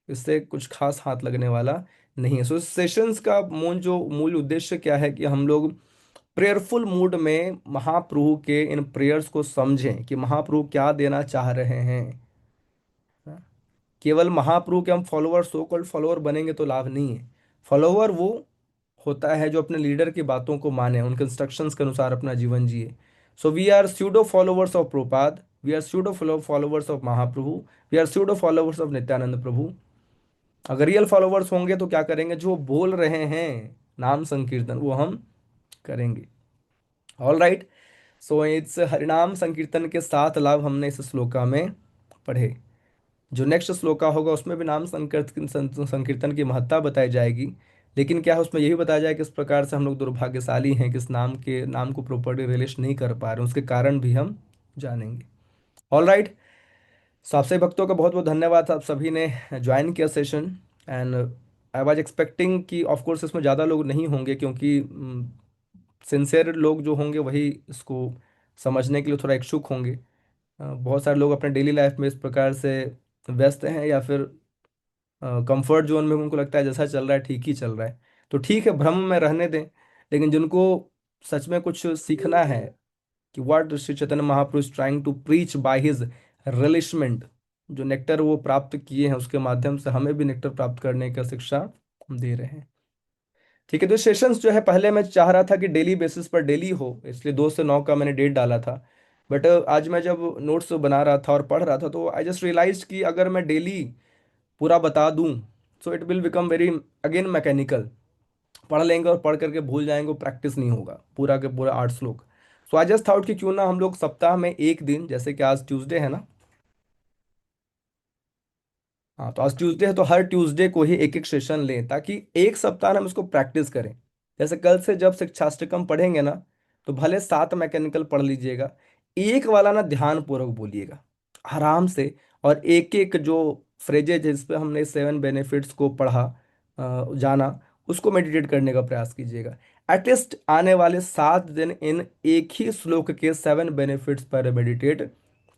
इससे कुछ खास हाथ लगने वाला नहीं है। सो सेशंस का मूल उद्देश्य क्या है कि हम लोग प्रेयरफुल मूड में महाप्रभु के इन प्रेयर्स को समझें कि महाप्रभु क्या देना चाह रहे हैं, हाँ? केवल महाप्रभु के हम फॉलोअर, सो कॉल्ड फॉलोअर बनेंगे तो लाभ नहीं है। फॉलोअर वो होता है जो अपने लीडर की बातों को माने, उनके इंस्ट्रक्शंस के अनुसार अपना जीवन जिए। So we are pseudo followers of Prabhupada, we are pseudo followers of Mahaprabhu, we are pseudo followers of Nityananda Prabhu. अगर रियल फॉलोवर्स होंगे तो क्या करेंगे, जो बोल रहे हैं नाम संकीर्तन वो हम करेंगे। All right. सो इट्स हरिनाम संकीर्तन के 7 लाभ हमने इस श्लोका में पढ़े। जो नेक्स्ट श्लोका होगा उसमें भी नाम संकीर्तन संकीर्तन की महत्ता बताई जाएगी। लेकिन क्या है, उसमें यही बताया जाए किस प्रकार से हम लोग दुर्भाग्यशाली हैं कि इस नाम को प्रॉपर्ली रिलीज नहीं कर पा रहे हैं, उसके कारण भी हम जानेंगे। All right. सो आप सभी भक्तों का बहुत बहुत धन्यवाद, आप सभी ने ज्वाइन किया session. And I was expecting कि ऑफ कोर्स इसमें ज़्यादा लोग नहीं होंगे, क्योंकि सिंसियर लोग जो होंगे वही इसको समझने के लिए थोड़ा इच्छुक होंगे। बहुत सारे लोग अपने डेली लाइफ में इस प्रकार से व्यस्त हैं, या फिर कंफर्ट जोन में उनको लगता है जैसा चल रहा है ठीक ही चल रहा है। तो ठीक है, भ्रम में रहने दें। लेकिन जिनको सच में कुछ सीखना है कि what Shri Chaitanya Mahapurush trying to preach by his relishment, जो नेक्टर वो प्राप्त किए हैं उसके माध्यम से हमें भी नेक्टर प्राप्त करने का शिक्षा हम दे रहे हैं। ठीक है, तो सेशंस जो है पहले मैं चाह रहा था कि डेली बेसिस पर डेली हो, इसलिए 2 से 9 का मैंने डेट डाला था। बट आज मैं जब नोट्स बना रहा था और पढ़ रहा था तो आई जस्ट रियलाइज कि अगर मैं डेली पूरा बता दूं so it will become very again mechanical. पढ़ लेंगे और पढ़ करके भूल जाएंगे, प्रैक्टिस नहीं होगा पूरा के पूरा 8 श्लोक। सो आई जस्ट थॉट कि क्यों ना हम लोग सप्ताह में एक दिन, जैसे कि आज ट्यूसडे है ना, हाँ तो आज ट्यूसडे है तो हर ट्यूसडे को ही एक एक सेशन लें, ताकि एक सप्ताह हम इसको प्रैक्टिस करें। जैसे कल से जब शिक्षाष्टकम पढ़ेंगे ना, तो भले 7 मैकेनिकल पढ़ लीजिएगा, एक वाला ना ध्यान पूर्वक बोलिएगा आराम से। और एक एक जो फ्रेजेज जिस पे हमने 7 बेनिफिट्स को पढ़ा, जाना, उसको मेडिटेट करने का प्रयास कीजिएगा। एटलीस्ट आने वाले 7 दिन इन एक ही श्लोक के 7 बेनिफिट्स पर मेडिटेट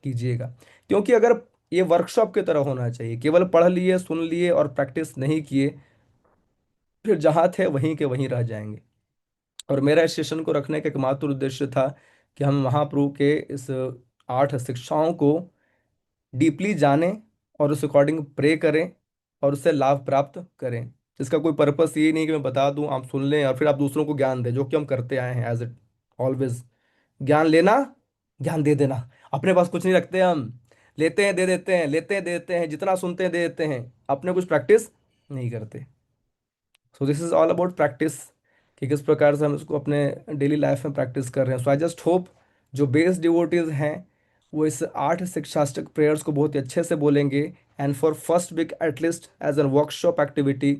कीजिएगा। क्योंकि अगर ये वर्कशॉप की तरह होना चाहिए, केवल पढ़ लिए सुन लिए और प्रैक्टिस नहीं किए, फिर जहाँ थे वहीं के वहीं रह जाएंगे। और मेरा इस सेशन को रखने का एकमात्र उद्देश्य था कि हम महाप्रभु के इस 8 शिक्षाओं को डीपली जानें और उस अकॉर्डिंग प्रे करें और उससे लाभ प्राप्त करें। इसका कोई पर्पस ये नहीं कि मैं बता दूं आप सुन लें और फिर आप दूसरों को ज्ञान दें, जो कि हम करते आए हैं एज इट ऑलवेज। ज्ञान लेना, ज्ञान दे देना, अपने पास कुछ नहीं रखते हम। लेते हैं दे देते हैं, लेते हैं दे देते हैं, जितना सुनते हैं दे देते हैं, अपने कुछ प्रैक्टिस नहीं करते। सो this is all about practice, कि किस प्रकार से हम इसको अपने डेली लाइफ में प्रैक्टिस कर रहे हैं। सो आई जस्ट होप जो बेस डिवोटीज हैं वो इस 8 शिक्षाष्टक प्रेयर्स को बहुत ही अच्छे से बोलेंगे। And for first week at least as an workshop activity,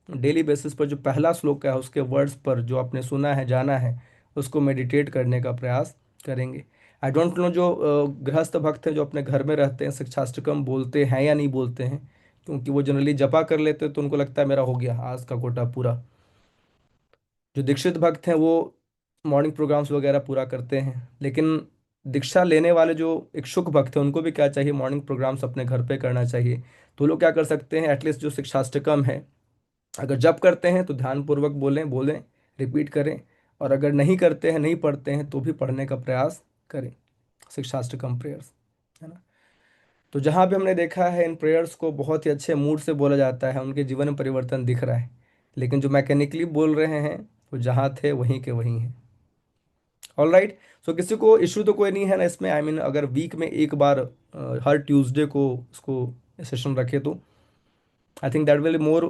daily basis पर जो पहला श्लोक है उसके वर्ड्स पर जो आपने सुना है जाना है उसको मेडिटेट करने का प्रयास करेंगे। आई डोंट नो जो गृहस्थ भक्त हैं जो अपने घर में रहते हैं शिक्षाष्टकम बोलते हैं या नहीं बोलते हैं, क्योंकि वो जनरली जपा कर लेते हैं तो उनको लगता है मेरा हो गया आज का कोटा पूरा। जो दीक्षित भक्त हैं वो मॉर्निंग प्रोग्राम्स वगैरह पूरा करते हैं। लेकिन दीक्षा लेने वाले जो इच्छुक भक्त हैं उनको भी क्या चाहिए, मॉर्निंग प्रोग्राम्स अपने घर पे करना चाहिए। तो लोग क्या कर सकते हैं, एटलीस्ट जो शिक्षाष्टकम है अगर जप करते हैं तो ध्यानपूर्वक बोलें बोलें, रिपीट करें। और अगर नहीं करते हैं, नहीं पढ़ते हैं, तो भी पढ़ने का प्रयास करें शिक्षाष्टकम प्रेयर्स, है ना। तो जहाँ भी हमने देखा है इन प्रेयर्स को बहुत ही अच्छे मूड से बोला जाता है, उनके जीवन में परिवर्तन दिख रहा है। लेकिन जो मैकेनिकली बोल रहे हैं वो जहाँ थे वहीं के वहीं हैं। All right. सो किसी को इशू तो कोई नहीं है ना इसमें, आई मीन अगर वीक में एक बार हर ट्यूसडे को इसको सेशन रखे तो I think that will more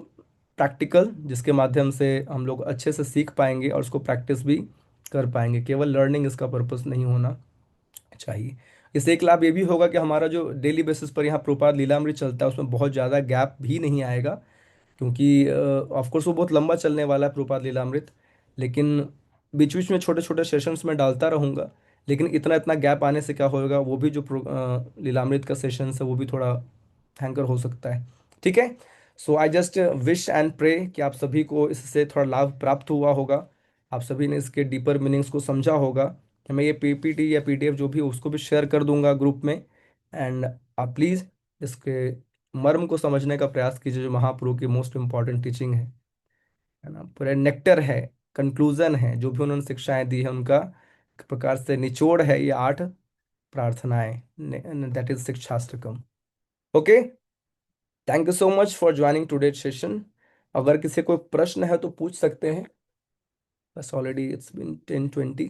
practical, जिसके माध्यम से हम लोग अच्छे से सीख पाएंगे और उसको प्रैक्टिस भी कर पाएंगे। केवल लर्निंग इसका पर्पस नहीं होना चाहिए। इससे एक लाभ ये भी होगा कि हमारा जो डेली बेसिस पर यहाँ प्रोपाद लीलामृत चलता है उसमें बहुत ज़्यादा गैप भी नहीं आएगा, क्योंकि ऑफ कोर्स वो बहुत लंबा चलने वाला है प्रोपाद लीलामृत। लेकिन बीच बीच में छोटे छोटे सेशंस में डालता रहूँगा। लेकिन इतना इतना गैप आने से क्या होगा, वो भी जो लीलामृत का सेशंस है वो भी थोड़ा हैंकर हो सकता है। ठीक है। So I just wish and pray कि आप सभी को इससे थोड़ा लाभ प्राप्त हुआ होगा, आप सभी ने इसके डीपर मीनिंग्स को समझा होगा। मैं ये पीपीटी या पीडीएफ जो भी हो उसको भी शेयर कर दूंगा ग्रुप में। एंड आप प्लीज़ इसके मर्म को समझने का प्रयास कीजिए, जो महाप्रभु की मोस्ट इंपॉर्टेंट टीचिंग है ना, पूरे नेक्टर है, कंक्लूजन है, जो भी उन्होंने शिक्षाएं दी है उनका एक प्रकार से निचोड़ है ये 8 प्रार्थनाएं, that is Shikshashtakam. Okay. Thank you so much for joining today session. अगर किसी को प्रश्न है तो पूछ सकते हैं। बस ऑलरेडी इट्स बिन 10:20।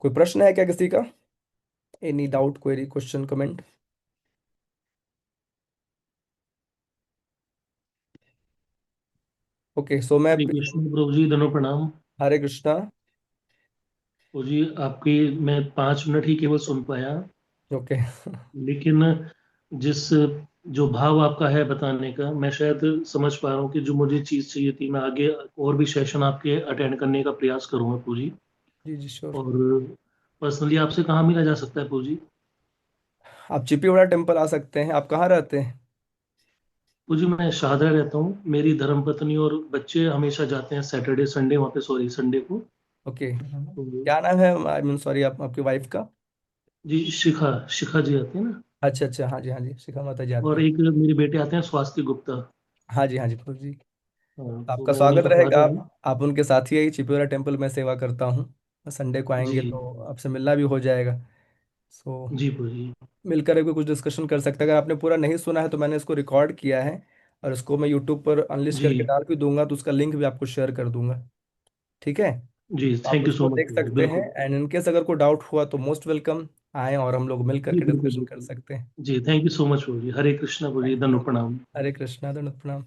कोई प्रश्न है क्या किसी का? Any doubt, query, question, comment? Okay, so मैं। हरे कृष्ण प्रभु जी, धनो प्रणाम। हरे कृष्णा। प्रभु जी, आपकी मैं 5 मिनट ही केवल सुन पाया, ओके। लेकिन जिस जो भाव आपका है बताने का, मैं शायद समझ पा रहा हूँ कि जो मुझे चीज़ चाहिए थी, मैं आगे और भी सेशन आपके अटेंड करने का प्रयास करूंगा प्रभु जी। जी जी, श्योर। और पर्सनली आपसे कहाँ मिला जा सकता है प्रभु जी? आप चिपीवाड़ा टेम्पल आ सकते हैं। आप कहाँ रहते हैं? प्रभु जी, मैं शाहदरा रहता हूँ। मेरी धर्मपत्नी और बच्चे हमेशा जाते हैं सैटरडे संडे वहाँ पे, सॉरी संडे को। ओके। तो क्या नाम है, आई मीन सॉरी, आप आपकी वाइफ का? जी, शिखा शिखा जी आते हैं ना। अच्छा अच्छा, हाँ जी हाँ जी, शिखा माता जी आती और हैं। एक मेरे बेटे आते हैं, स्वाति गुप्ता। हाँ जी हाँ जी, प्रभु जी। हाँ, तो आपका मैं उन्हीं स्वागत का रहेगा। फादर हूँ। आप उनके साथ ही चिपीवाड़ा टेम्पल में सेवा करता हूँ। संडे को आएंगे जी तो आपसे मिलना भी हो जाएगा। सो जी प्रभु जी। मिलकर एक कुछ डिस्कशन कर सकते हैं। अगर आपने पूरा नहीं सुना है तो मैंने इसको रिकॉर्ड किया है, और इसको मैं यूट्यूब पर अनलिस्ट जी करके डाल भी दूंगा, तो उसका लिंक भी आपको शेयर कर दूंगा। ठीक है? जी, तो आप थैंक यू सो उसको मच देख प्रभु जी, सकते हैं, बिल्कुल। एंड इनकेस अगर कोई डाउट हुआ तो मोस्ट वेलकम आए, और हम लोग मिल जी करके बिल्कुल डिस्कशन कर बिल्कुल। सकते हैं। जी, थैंक यू सो मच प्रभु जी। हरे कृष्णा प्रभु जी, थैंक यू। धन्य प्रणाम। हरे कृष्णा, दंडवत प्रणाम।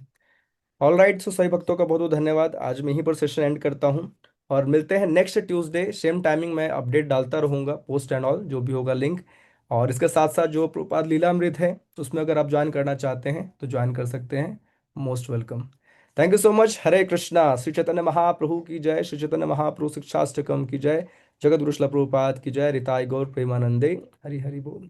ऑल राइट, सो सभी भक्तों का बहुत बहुत धन्यवाद। आज मैं यहीं पर सेशन एंड करता हूँ, और मिलते हैं नेक्स्ट ट्यूसडे सेम टाइमिंग। मैं अपडेट डालता रहूँगा, पोस्ट एंड ऑल जो भी होगा लिंक। और इसके साथ साथ जो प्रभुपाद लीलामृत है, उसमें अगर आप ज्वाइन करना चाहते हैं तो ज्वाइन कर सकते हैं। Most welcome. Thank you so much. Hare Krishna. Shri Chaitanya Mahaprabhu की जय। श्री चैतन्य महाप्रभु शिक्षाष्टकम की जय। जगत गुरु श्रील प्रभुपाद की जय। रिताई गौर प्रेमानंदे। हरि हरि बोल।